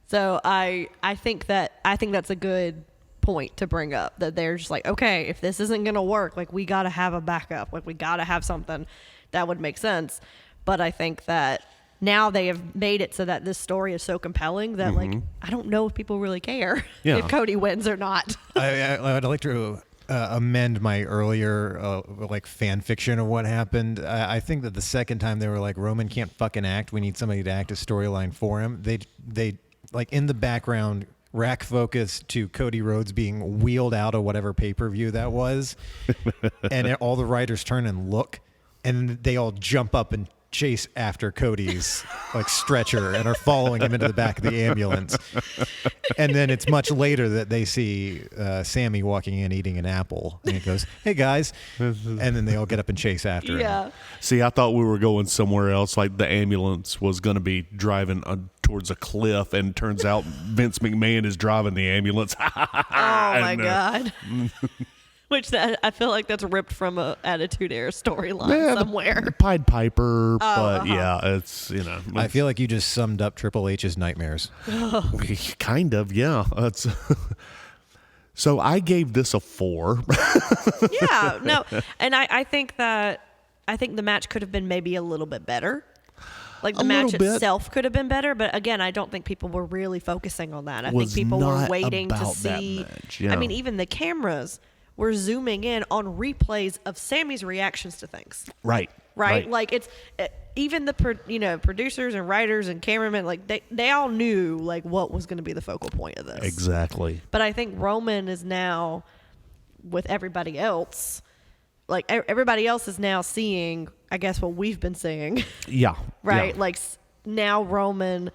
So I think that's a good point to bring up, that they're just like, okay, if this isn't going to work, like we got to have a backup, like we got to have something that would make sense. But I think that now they have made it so that this story is so compelling that like I don't know if people really care Yeah. if Cody wins or not. I'd like to amend my earlier like fan fiction of what happened. I think that the second time they were like, Roman can't fucking act, we need somebody to act a storyline for him. They like in the background rack focus to Cody Rhodes being wheeled out of whatever pay-per-view that was, and all the writers turn and look, and they all jump up and chase after Cody's like stretcher and are following him into the back of the ambulance. And then it's much later that they see Sammy walking in eating an apple, and he goes, "Hey guys," and then they all get up and chase after him. Yeah. See, I thought we were going somewhere else, like the ambulance was going to be driving towards a cliff, and turns out Vince McMahon is driving the ambulance. Oh my God. Which I feel like that's ripped from a Attitude Era storyline somewhere. Pied Piper, but yeah, it's, I feel like you just summed up Triple H's nightmares. kind of, yeah. It's so I gave this a 4. Yeah, no. And I think the match could have been maybe a little bit better. Like the A match little bit. itself could have been better, but again, I don't think people were really focusing on that. I Was think people were not waiting to about that see. match, yeah. I mean, even the cameras were zooming in on replays of Sammy's reactions to things. Right. Right? Like it's even the producers and writers and cameramen, like they all knew like what was going to be the focal point of this. Exactly. But I think Roman is now with everybody else. Like everybody else is now seeing, I guess, what we've been seeing. Yeah. Right? Yeah. Like now Roman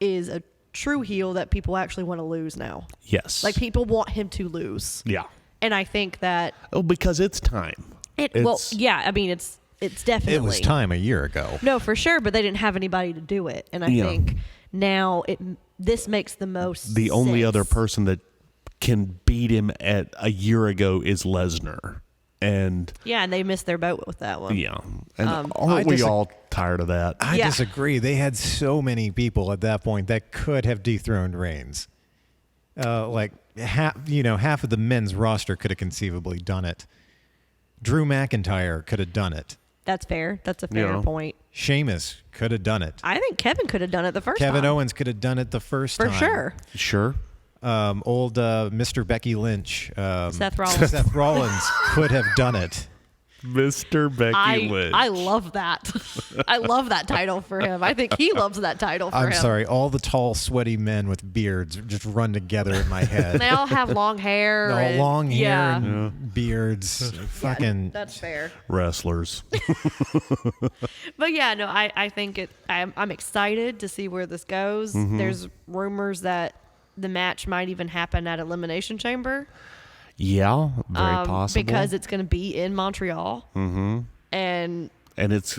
is a true heel that people actually want to lose now. Yes. Like people want him to lose. Yeah. And I think that Oh, because it's time. well, yeah, I mean it's definitely It was time a year ago. No, for sure, but they didn't have anybody to do it. And I Yeah. think now this makes the most The only sense. other person that can beat him at a year ago is Lesnar. And Yeah, and they missed their boat with that one. yeah. And I aren't we disag- all tired of that? I Yeah. disagree. They had so many people at that point that could have dethroned Reigns. Like half of the men's roster could have conceivably done it. Drew McIntyre could have done it. That's fair. That's a fair Yeah. point. Sheamus could have done it. I think Kevin could have done it the first Kevin time. Owens could have done it the first For time. sure. Sure. Old Mr. Becky Lynch. Seth Rollins. Seth Rollins could have done it. Mr. Becky Lynch. I love that. I love that title for him. I think he loves that title for him. I'm sorry. All the tall, sweaty men with beards just run together in my head. They all have long hair. All and- long hair yeah. and beards. Fucking. That's fair. Wrestlers. But yeah, no, I think I'm excited to see where this goes. Mm-hmm. There's rumors that the match might even happen at Elimination Chamber. Yeah, very possible. Because it's going to be in Montreal. Mm-hmm. And it's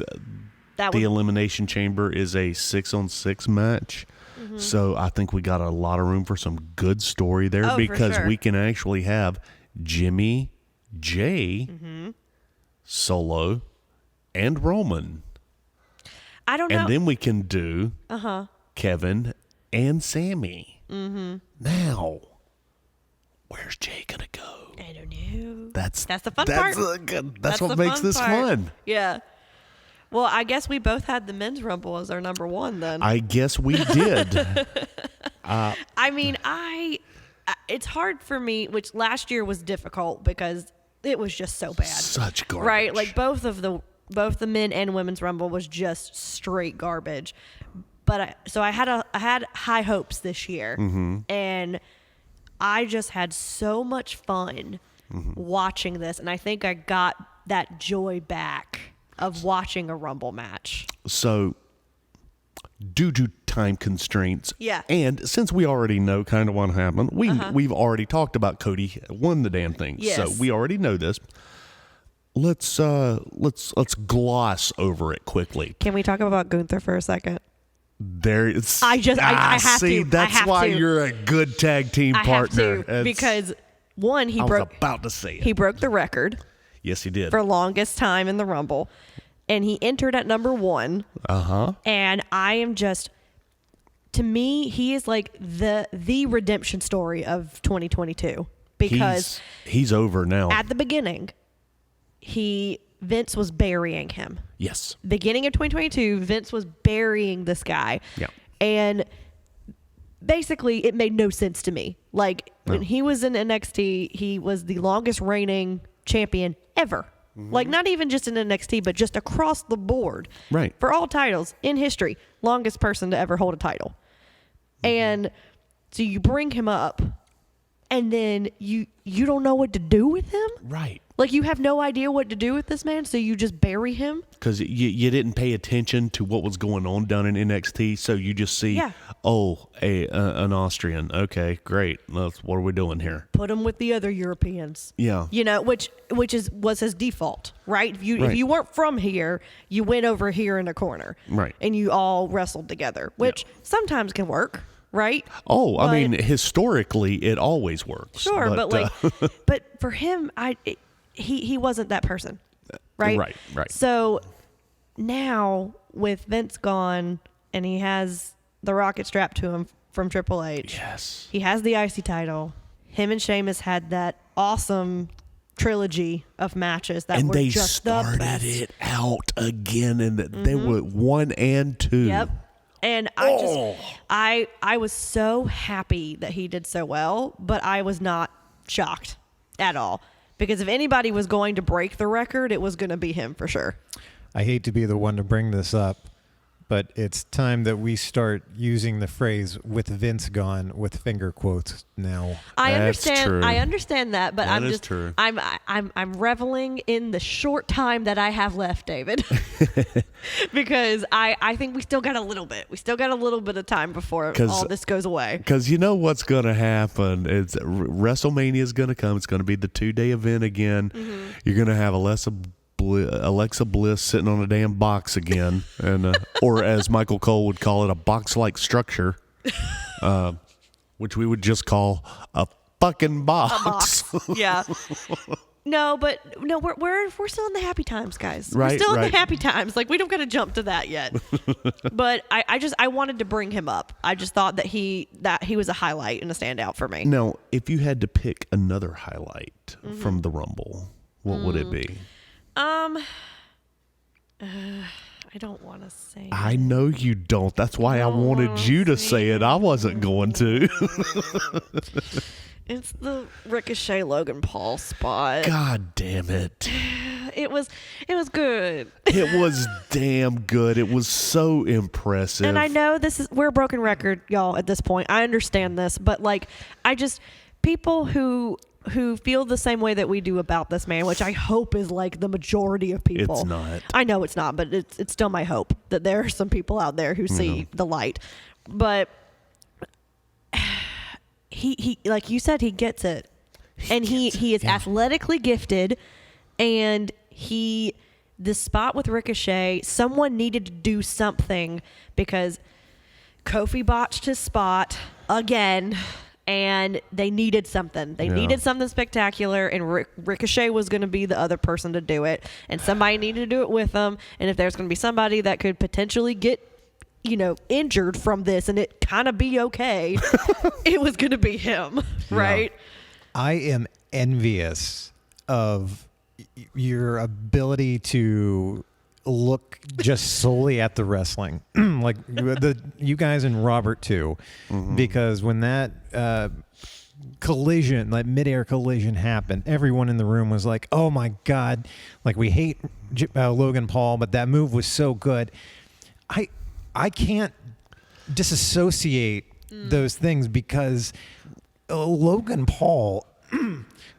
that the would, Elimination Chamber is a 6-on-6 match. Mm-hmm. So I think we got a lot of room for some good story there Oh, for because sure. we can actually have Jimmy, Jay, Mm-hmm. Solo, and Roman. I don't know. And then we can do Kevin and Sammy. Mm-hmm. Now, where's Jay going to go? I don't know. That's the fun part. That's what the makes fun this part. fun. Yeah. Well, I guess we both had the men's rumble as our number one then. I guess we did. I mean, it's hard for me, which last year was difficult because it was just so bad. Such garbage. Right? Like both the men and women's rumble was just straight garbage. But I had high hopes this year. Mm-hmm. And I just had so much fun watching this, and I think I got that joy back of watching a rumble match. So, due to time constraints, Yeah. and since we already know kind of what happened, we've already talked about Cody won the damn thing, so Yes. we already know this. Let's gloss over it quickly. Can we talk about Gunther for a second? There, it's I have see, to. That's I have why to. you're a good tag team I partner. have to because one, he I broke was about to say it. he broke the record Yes, he did. for longest time in the Rumble, and he entered at number 1. And I am just, to me, he is like the redemption story of 2022 because he's over now. at the beginning, Vince was burying him. Yes. Beginning of 2022, Vince was burying this guy. Yeah. And basically, it made no sense to me. Like, when he was in NXT, he was the longest reigning champion ever. Like, not even just in NXT, but just across the board. Right. For all titles in history, longest person to ever hold a title. And so you bring him up, and then you don't know what to do with him. Right. Like, you have no idea what to do with this man, so you just bury him. Because you didn't pay attention to what was going on down in NXT, so you just see, Yeah. an Austrian. Okay, great. What are we doing here? Put him with the other Europeans. Yeah. You know, which was his default, right? If Right. you weren't from here, you went over here in a corner. Right. And you all wrestled together, which sometimes can work, right? Oh, I But- mean, historically, it always works. Sure, but like, but for him, he wasn't that person, right? Right. So now with Vince gone, and he has the rocket strapped to him from Triple H. Yes. He has the IC title. Him and Sheamus had that awesome trilogy of matches that And were they just the started best. it out again, and they were 1 and 2. Yep. And I was so happy that he did so well, but I was not shocked at all. Because if anybody was going to break the record, it was going to be him for sure. I hate to be the one to bring this up, but it's time that we start using the phrase "with Vince gone" with finger quotes now. I That's understand. true. I understand that, but That I'm is just. true. I'm reveling in the short time that I have left, David, because I think we still got a little bit. We still got a little bit of time before 'Cause- all this goes away. Because you know what's going to happen. It's WrestleMania is going to come. It's going to be the 2-day event again. Mm-hmm. You're going to have Alexa Bliss sitting on a damn box again, and or as Michael Cole would call it, a box-like structure, which we would just call a fucking box. Yeah. No, but no, we're still in the happy times, guys. Right, We're still in right. the happy times. Like, we don't got to jump to that yet. But I wanted to bring him up. I just thought that he was a highlight and a standout for me. Now, if you had to pick another highlight Mm-hmm. from the Rumble, what would it be? I don't want to say. I know you don't. That's why I wanted you to say it. I wasn't going to. It's the Ricochet Logan Paul spot. God damn it. It was good. It was damn good. It was so impressive. And I know we're a broken record, y'all, at this point. I understand this, but like, people who feel the same way that we do about this man, which I hope is like the majority of people. It's not. I know it's not, but it's still my hope that there are some people out there who see the light. But he like you said, he gets it. And he is athletically gifted, and the spot with Ricochet, someone needed to do something because Kofi botched his spot again, and they needed something. They needed something spectacular, and Ricochet was going to be the other person to do it, and somebody needed to do it with them. And if there's going to be somebody that could potentially get, injured from this and it kind of be okay, it was going to be him, right? I am envious of your ability to look just solely at the wrestling, like you guys and Robert too, because when that collision, like midair collision happened, everyone in the room was like, "Oh my God!" Like, we hate Logan Paul, but that move was so good. I can't disassociate those things because Logan Paul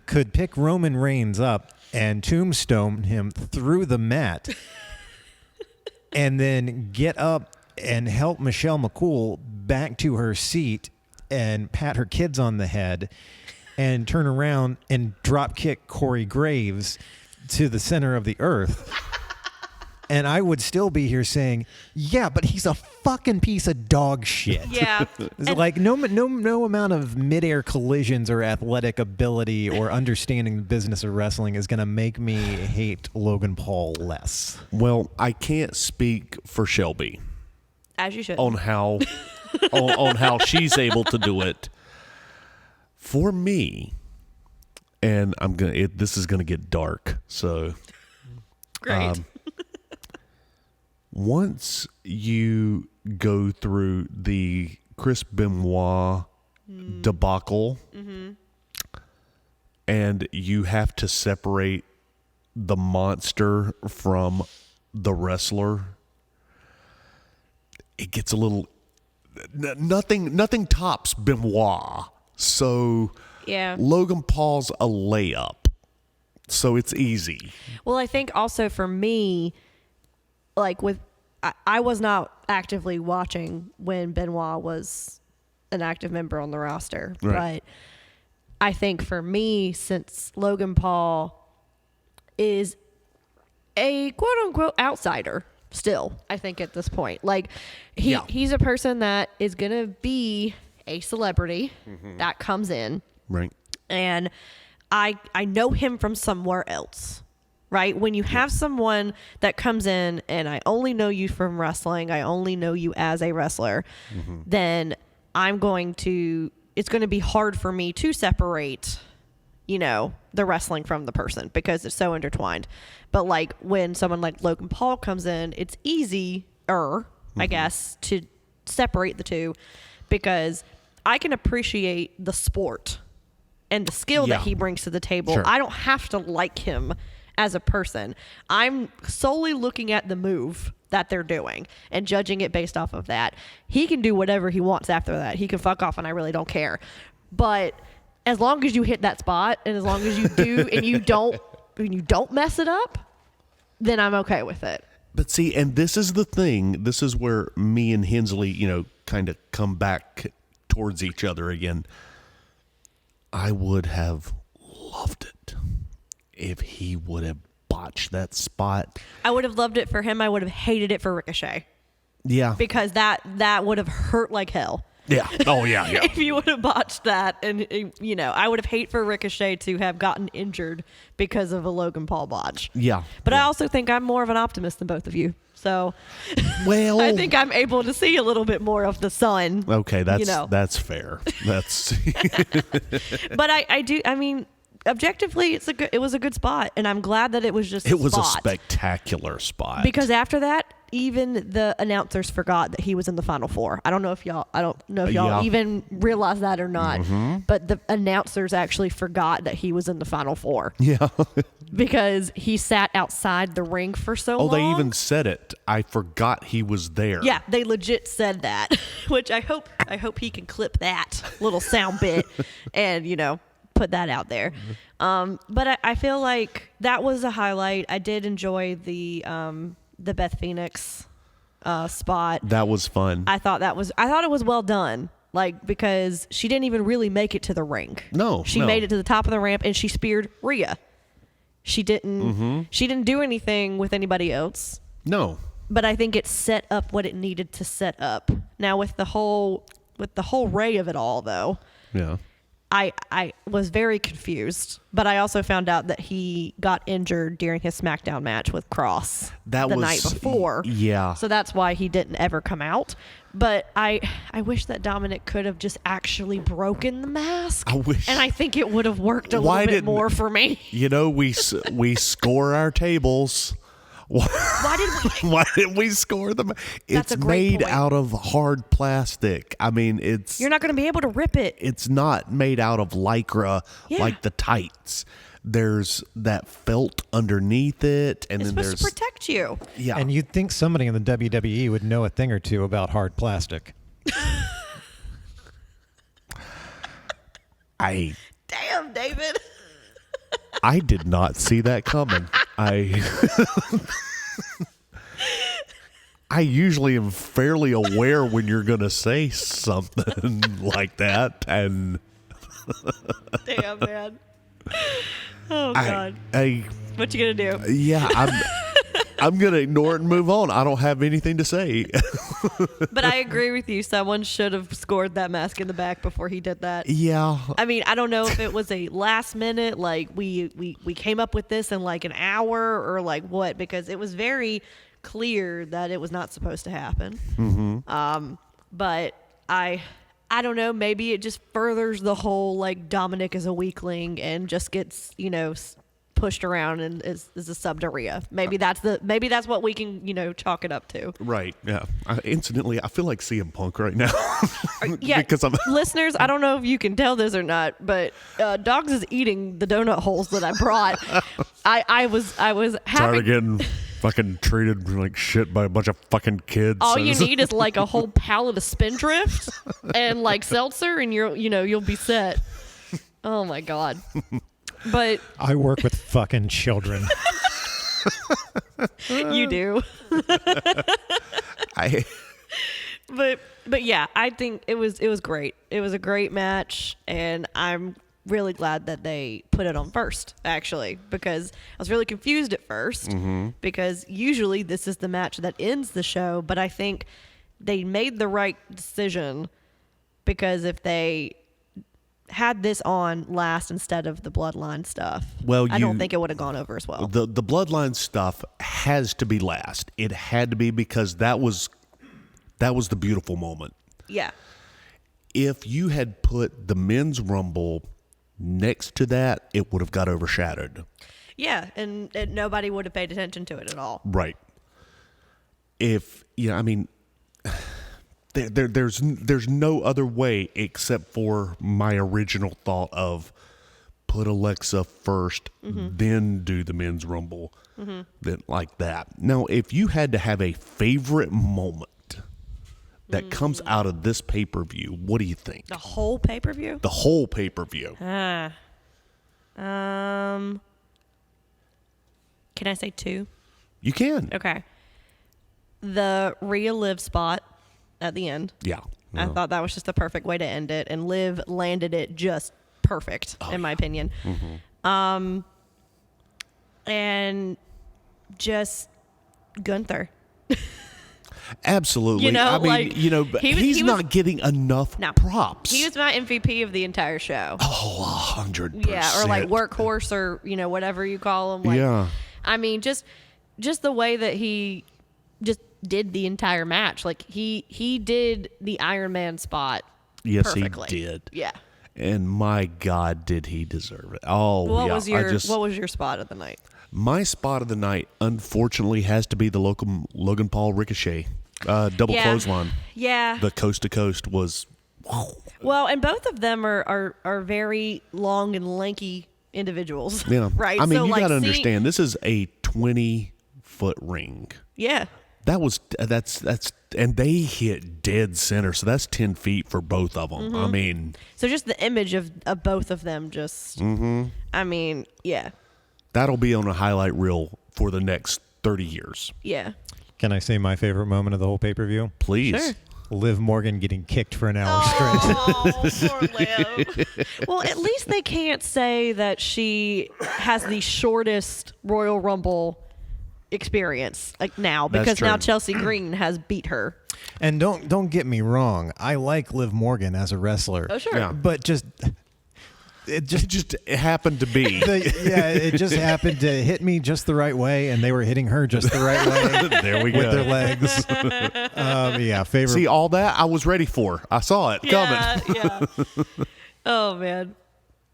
could pick Roman Reigns up and tombstone him through the mat and then get up and help Michelle McCool back to her seat and pat her kids on the head and turn around and drop kick Corey Graves to the center of the earth. And I would still be here saying, yeah, but he's a fucking piece of dog shit. Yeah. It's like no amount of midair collisions or athletic ability or understanding the business of wrestling is going to make me hate Logan Paul less. Well, I can't speak for Shelby As you should. on how on how she's able to do it. For me, and this is gonna get dark. So Great. once you go through the Chris Benoit debacle, and you have to separate the monster from the wrestler, it gets a little. Nothing tops Benoit. So Yeah. Logan Paul's a layup. So it's easy. Well, I think also for me, like I was not actively watching when Benoit was an active member on the roster. Right. But I think for me, since Logan Paul is a quote unquote outsider still, I think at this point, like he's a person that is going to be a celebrity that comes in. Right. And I know him from somewhere else, right? When you have someone that comes in and I only know you from wrestling, I only know you as a wrestler, then it's going to be hard for me to separate, the wrestling from the person because it's so intertwined. But like when someone like Logan Paul comes in, it's easier, I guess, to separate the two because I can appreciate the sport and the skill that he brings to the table. Sure. I don't have to like him as a person. I'm solely looking at the move that they're doing and judging it based off of that. He can do whatever he wants after that. He can fuck off and I really don't care. But as long as you hit that spot and as long as you do and you don't mess it up, then I'm okay with it. But see, and this is the thing. This is where me and Hensley, kind of come back towards each other again. I would have loved it if he would have botched that spot. I would have loved it for him. I would have hated it for Ricochet Yeah. because that would have hurt like hell. Yeah. Oh, yeah. If you would have botched that and, I would have hate for Ricochet to have gotten injured because of a Logan Paul botch. Yeah. But I also think I'm more of an optimist than both of you. So Well, I think I'm able to see a little bit more of the sun. okay, that's fair. That's But I do, objectively, it was a good spot. And I'm glad that it was just it was a spot. spectacular spot. Because after that, even the announcers forgot that he was in the Final Four. I don't know if y'all even realize that or not. But the announcers actually forgot that he was in the Final Four. Yeah. Because he sat outside the ring for so long. Oh, they even said it. I forgot he was there. Yeah, they legit said that. Which I hope he can clip that little sound bit and, put that out there. But I feel like that was a highlight. I did enjoy the Beth Phoenix spot. That was fun. I thought it was well done. Like, because she didn't even really make it to the ring. No, She made it to the top of the ramp and she speared Rhea. She didn't do anything with anybody else. No. But I think it set up what it needed to set up. Now with the whole Ray of it all though. Yeah. I was very confused, but I also found out that he got injured during his SmackDown match with Cross the night before. Yeah. So that's why he didn't ever come out. But I wish that Dominic could have just actually broken the mask. I wish. And I think it would have worked a little bit more for me. We score our tables. Why did we score them? That's It's a great made point. out of hard plastic. You're not going to be able to rip it. It's not made out of Lycra like the tights. There's that felt underneath it, and It's then supposed there's to protect you. yeah. And you'd think somebody in the WWE would know a thing or two about hard plastic. Damn, David. I did not see that coming. I usually am fairly aware when you're going to say something like that, and Damn, man. Oh, God. I What you going to do? yeah, I'm going to ignore it and move on. I don't have anything to say. But I agree with you. Someone should have scored that mask in the back before he did that. Yeah. I mean, I don't know if it was a last minute, like we came up with this in like an hour or like what, because it was very clear that it was not supposed to happen. Mm-hmm. But I don't know. Maybe it just furthers the whole like Dominic is a weakling and just gets pushed around and is a sub to Rhea. Maybe that's what we can chalk it up to. Right. Yeah. Incidentally, I feel like CM Punk right now. Yeah. Because I'm listeners, I don't know if you can tell this or not, but Dogs is eating the donut holes that I brought. I was tired having. of getting fucking treated like shit by a bunch of fucking kids. All you need is like a whole pallet of Spindrift and like seltzer, and you'll be set. Oh my god! But I work with fucking children. you do. But yeah, I think it was great. It was a great match, and I'm really glad that they put it on first, actually, because I was really confused at first, because usually this is the match that ends the show, but I think they made the right decision, because if they had this on last instead of the Bloodline stuff, I don't think it would have gone over as well. The Bloodline stuff has to be last. It had to be, because that was the beautiful moment. Yeah. If you had put the men's Rumble next to that, it would have got overshadowed. Yeah, and nobody would have paid attention to it at all. Right. There's no other way except for my original thought of put Alexa first, then do the men's Rumble, then like that. Now, if you had to have a favorite moment that comes out of this pay-per-view, what do you think? The whole pay-per-view? The whole pay-per-view. Can I say two? You can. Okay. The Rhea Liv spot at the end. Yeah. I thought that was just the perfect way to end it, and Liv landed it just perfect, in my opinion. And just Gunther. Absolutely. He's not getting enough props. He was my MVP of the entire show. 100%. Yeah, or like workhorse, or whatever you call him. Like, Yeah. I mean, just the way that he just did the entire match. Like he did the Iron Man spot. Yes, perfectly. he did. Yeah. And my God, did he deserve it? Oh, What yeah. was your spot of the night? My spot of the night, unfortunately, has to be the local Logan Paul Ricochet double clothesline. Yeah. The coast to coast was. Well, and both of them are very long and lanky individuals. Yeah. Right. I mean, so, you like, got to understand, this is a 20-foot ring. Yeah. That's and they hit dead center, so that's 10 feet for both of them. I mean, so just the image of both of them, just. I mean, yeah. That'll be on a highlight reel for the next 30 years. Yeah. Can I say my favorite moment of the whole pay-per-view? Please. Sure. Liv Morgan getting kicked for an hour straight. Oh, poor Liv. Well, at least they can't say that she has the shortest Royal Rumble experience now, That's because now true. Chelsea Green has beat her. And don't get me wrong, I like Liv Morgan as a wrestler. Oh, sure. Yeah. But It happened to be. it just happened to hit me just the right way, and they were hitting her just the right way. There we with go. their legs. Favorite. See, all that I was ready for. I saw it coming. Yeah. Oh man.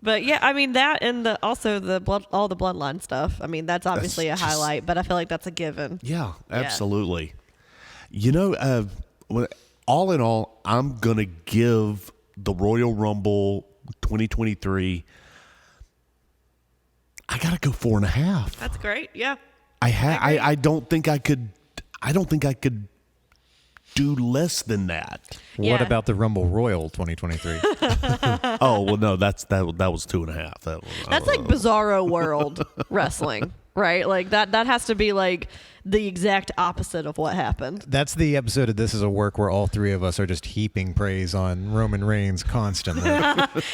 But yeah, I mean that, and all the bloodline stuff. I mean, that's obviously That's a highlight, but I feel like that's a given. Yeah, absolutely. All in all, I'm going to give the Royal Rumble 2023, I got to go 4.5. That's great. Yeah. I don't think I could do less than that. What Yeah. about the Rumble Royal 2023? Oh, well, no, that was 2.5. That's like Bizarro World wrestling. right? Like that has to be like the exact opposite of what happened. That's the episode of This Is a Work where all three of us are just heaping praise on Roman Reigns constantly.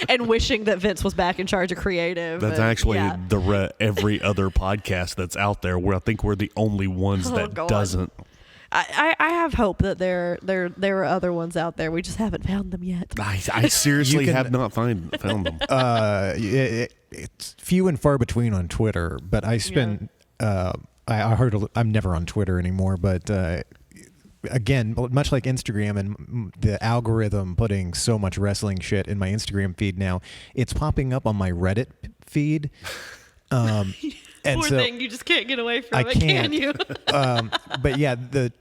And wishing that Vince was back in charge of creative. That's and, actually yeah. every other podcast that's out there. Where I think we're the only ones that God. doesn't. I have hope that there are other ones out there. We just haven't found them yet. I seriously have not found them. It's few and far between on Twitter, but I spend. I heard I'm never on Twitter anymore, but again, much like Instagram and the algorithm putting so much wrestling shit in my Instagram feed now, it's popping up on my Reddit feed. And Poor so thing, you just can't get away from I it, can can't. you? But yeah, the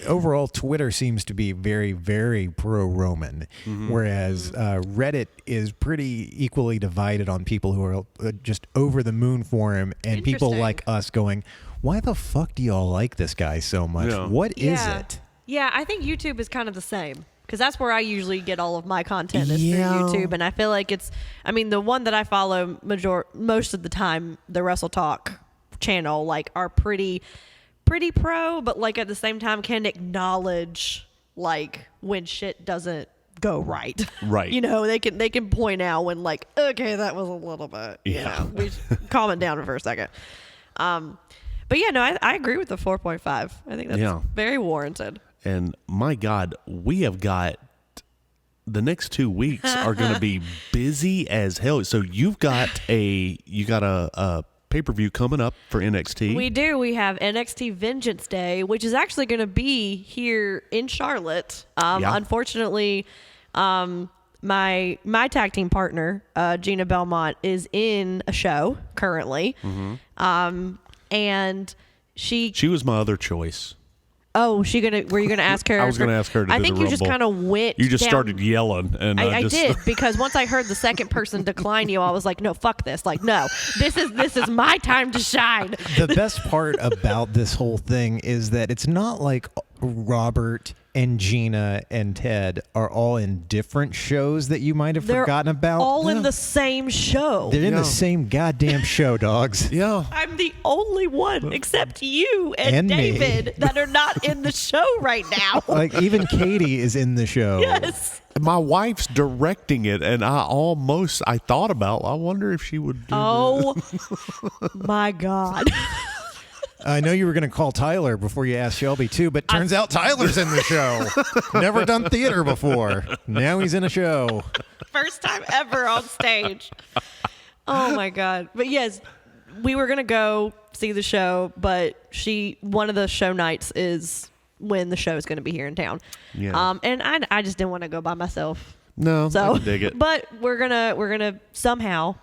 overall Twitter seems to be very, very pro-Roman, whereas Reddit is pretty equally divided on people who are just over the moon for him, and people Interesting. like us going, why the fuck do y'all like this guy so much? Yeah. What is it? Yeah, I think YouTube is kind of the same. Because that's where I usually get all of my content is Yeah. through YouTube. And I feel like the one that I follow most of the time, the Wrestle Talk channel, like are pretty pro, but like at the same time can acknowledge like when shit doesn't go right. Right. You know, they can point out when like, okay, that was a little bit, Yeah. we should calm it down for a second. But yeah, no, I agree with the 4.5. I think that's very warranted. And my God, we have got the next 2 weeks are going to be busy as hell. So you got a pay-per-view coming up for NXT. We do. We have NXT Vengeance Day, which is actually going to be here in Charlotte. Unfortunately, my tag team partner, Gina Belmont, is in a show currently. And she was my other choice. were you gonna ask her? I was going to ask her to I do think the you just Rumble. kind of went. You just down- started yelling, and I just did because once I heard the second person decline you, I was like, no, fuck this. Like, no, this is my time to shine. The best part about this whole thing is that it's not like Robert and Gina and Ted are all in different shows that you might have They're forgotten about. all in the same show. They're in Yeah. the same goddamn show, dogs. Yeah. I'm the only one except you and And me. David that are not in the show right now. Like even Katie is in the show. Yes. My wife's directing it, and I thought about, I wonder if she would do Oh my God. I know you were going to call Tyler before you asked Shelby too, but turns out Tyler's in the show. Never done theater before. Now he's in a show. First time ever on stage. Oh my God. But yes, we were going to go see the show, but one of the show nights is when the show is going to be here in town. Yeah. And I just didn't want to go by myself. No, So I can dig it. But we're gonna somehow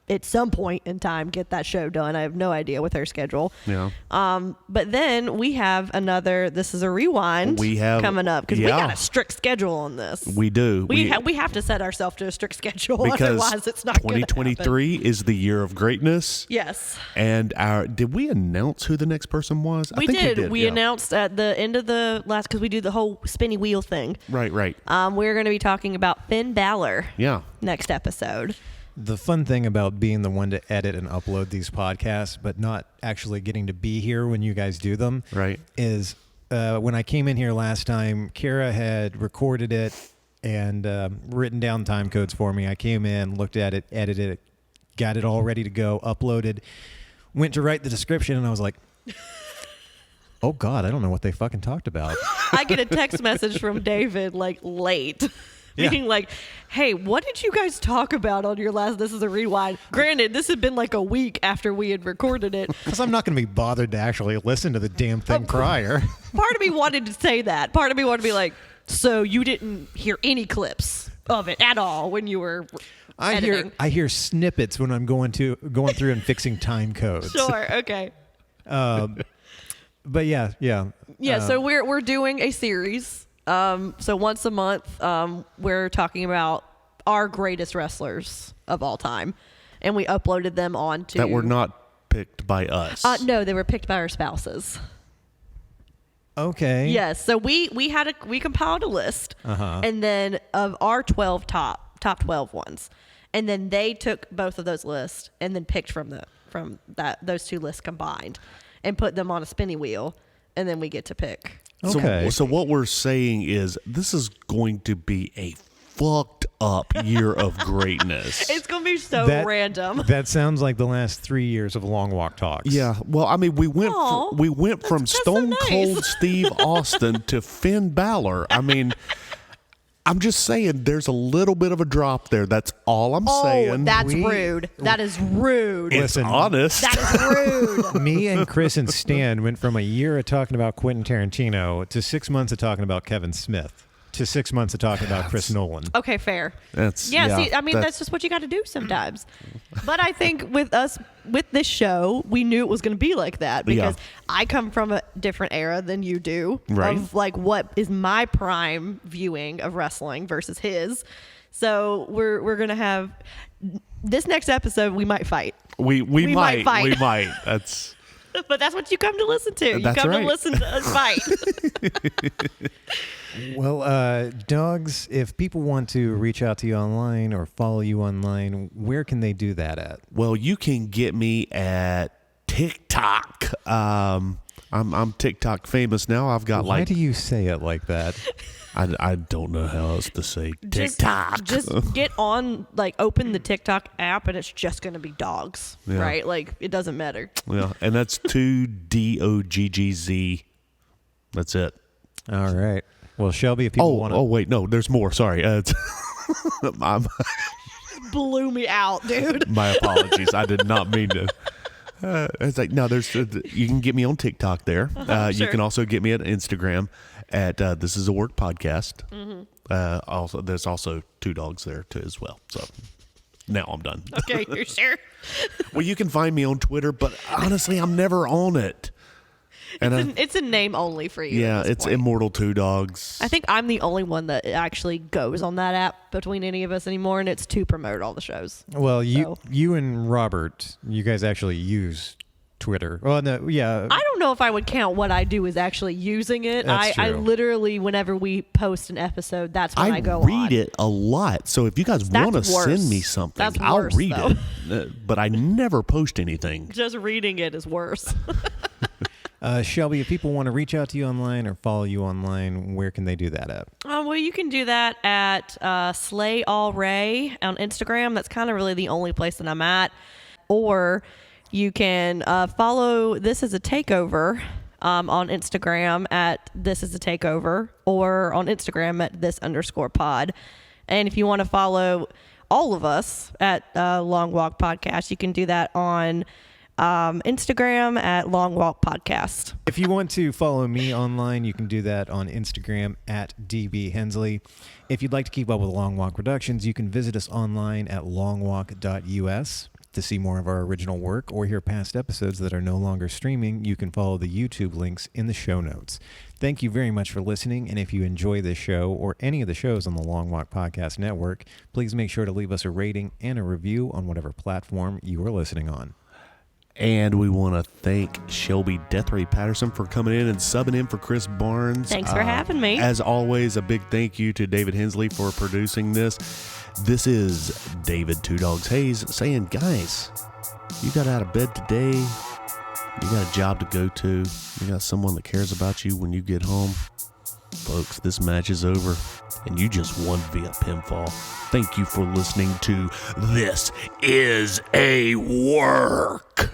at some point in time get that show done. I have no idea with her schedule. Yeah. But then we have another This Is a Rewind coming up because we got a strict schedule on this. We do. We have to set ourselves to a strict schedule, because otherwise it's not gonna happen. 2023 is the year of greatness. Yes. And did we announce who the next person was? We I think did. We yeah. announced at the end of the last, because we do the whole spinny wheel thing. Right. We're going to be talking about Finn Balor Yeah. next episode. The fun thing about being the one to edit and upload these podcasts, but not actually getting to be here when you guys do them, Right. is when I came in here last time, Kara had recorded it and written down time codes for me. I came in, looked at it, edited it, got it all ready to go, uploaded, went to write the description, and I was like, oh, God, I don't know what they fucking talked about. I get a text message from David like late. Yeah. Being like, hey, what did you guys talk about on your last This Is a Rewind? Granted, this had been like a week after we had recorded it. Because I'm not going to be bothered to actually listen to the damn thing prior. Part of me wanted to say that. Part of me wanted to be like, so you didn't hear any clips of it at all when you were editing? I hear snippets when I'm going through and fixing time codes. Sure, okay. But yeah. So we're doing a series. So once a month, we're talking about our greatest wrestlers of all time, and we uploaded them onto That were not picked by us. No, they were picked by our spouses. Okay. Yes. So we compiled a list, and then of our 12 top 12 ones, and then they took both of those lists and then picked from from those two lists combined and put them on a spinny wheel, and then we get to pick. Okay. So what we're saying is this is going to be a fucked up year of greatness. It's going to be so random. That sounds like the last 3 years of Long Walk Talks. Yeah, well, I mean, we went from that's so Stone nice. Cold Steve Austin to Finn Balor. I mean, I'm just saying there's a little bit of a drop there. That's all I'm saying. That's rude. That is rude. It's Listen, honest. That is rude. Me and Chris and Stan went from a year of talking about Quentin Tarantino to 6 months of talking about Kevin Smith to 6 months of talking about Chris Nolan. Okay, fair. That's See, I mean, that's just what you got to do sometimes. But I think with this show, we knew it was going to be like that because I come from a different era than you do. Right. Of like what is my prime viewing of wrestling versus his. So we're going to have this next episode. We might fight. We might fight. We might. That's But that's what you come to listen to. You That's come right. to listen to us fight. Well, dogs, if people want to reach out to you online or follow you online, where can they do that at? well, you can get me at TikTok. I'm TikTok famous now. I've got Why like do you say it like that? I don't know how else to say TikTok. Just get on, like, open the TikTok app, and it's just going to be dogs, Yeah. right? Like, it doesn't matter. Yeah, and that's 2DOGGZ. That's it. All right. Well, Shelby, if people want to... Oh, wait, no, there's more. Sorry. Blew me out, dude. My apologies. I did not mean to. It's like, no, there's you can get me on TikTok there. You sure. can also get me at Instagram at This Is a Work Podcast. Also, there's also Two Dogs there too as well. So now I'm done. Okay, you're sure? Well, you can find me on Twitter, but honestly, I'm never on it. And It's a name only for you. yeah, at this it's point. Immortal Two Dogs. I think I'm the only one that actually goes on that app between any of us anymore, and it's to promote all the shows. Well, you and Robert, you guys actually use Twitter. Well, no, yeah. I don't know if I would count what I do as actually using it. That's I true. literally, whenever we post an episode, that's when I go on. read it a lot. So if you guys That's want to worse. send me something, That's I'll worse, read though. it. But I never post anything. Just reading it is worse. Shelby, if people want to reach out to you online or follow you online, where can they do that at? Well, you can do that at Slay All Ray on Instagram. That's kind of really the only place that I'm at. Or you can follow This Is a Takeover on Instagram at This Is a Takeover, or on Instagram at this_pod. And if you want to follow all of us at Long Walk Podcast, you can do that on Instagram at Long Walk Podcast. If you want to follow me online, you can do that on Instagram at DB Hensley. If you'd like to keep up with Long Walk Productions, you can visit us online at longwalk.us to see more of our original work or hear past episodes that are no longer streaming. You can follow the YouTube links in the show notes. Thank you very much for listening, and if you enjoy this show or any of the shows on the Long Walk Podcast Network, please make sure to leave us a rating and a review on whatever platform you are listening on. And we want to thank Shelby Deathray Patterson for coming in and subbing in for Chris Barnes. Thanks for having me. As always, a big thank you to David Hensley for producing this. This is David Two Dogs Hayes saying, guys, you got out of bed today. You got a job to go to. You got someone that cares about you when you get home. Folks, this match is over, and you just won via pinfall. Thank you for listening to This Is a Work.